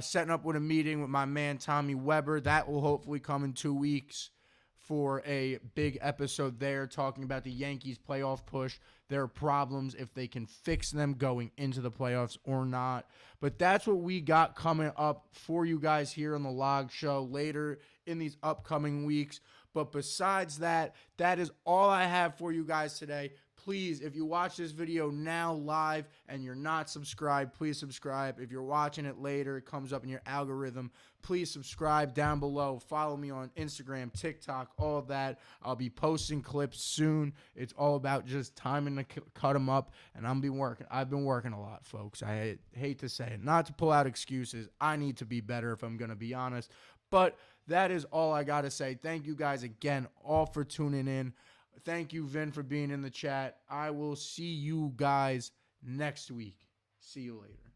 Setting up with a meeting with my man Tommy Weber. That will hopefully come in 2 weeks for a big episode there, talking about the Yankees playoff push, their problems, if they can fix them going into the playoffs or not. But that's what we got coming up for you guys here on the Log Show later in these upcoming weeks. But besides that, that is all I have for you guys today. Please, if you watch this video now live and you're not subscribed, please subscribe. If you're watching it later, it comes up in your algorithm. Please subscribe down below. Follow me on Instagram, TikTok, all of that. I'll be posting clips soon. It's all about just timing to cut them up, and I've been working a lot, folks. I hate to say it. Not to pull out excuses. I need to be better if I'm going to be honest. But that is all I got to say. Thank you guys again all for tuning in. Thank you, Vin, for being in the chat. I will see you guys next week. See you later.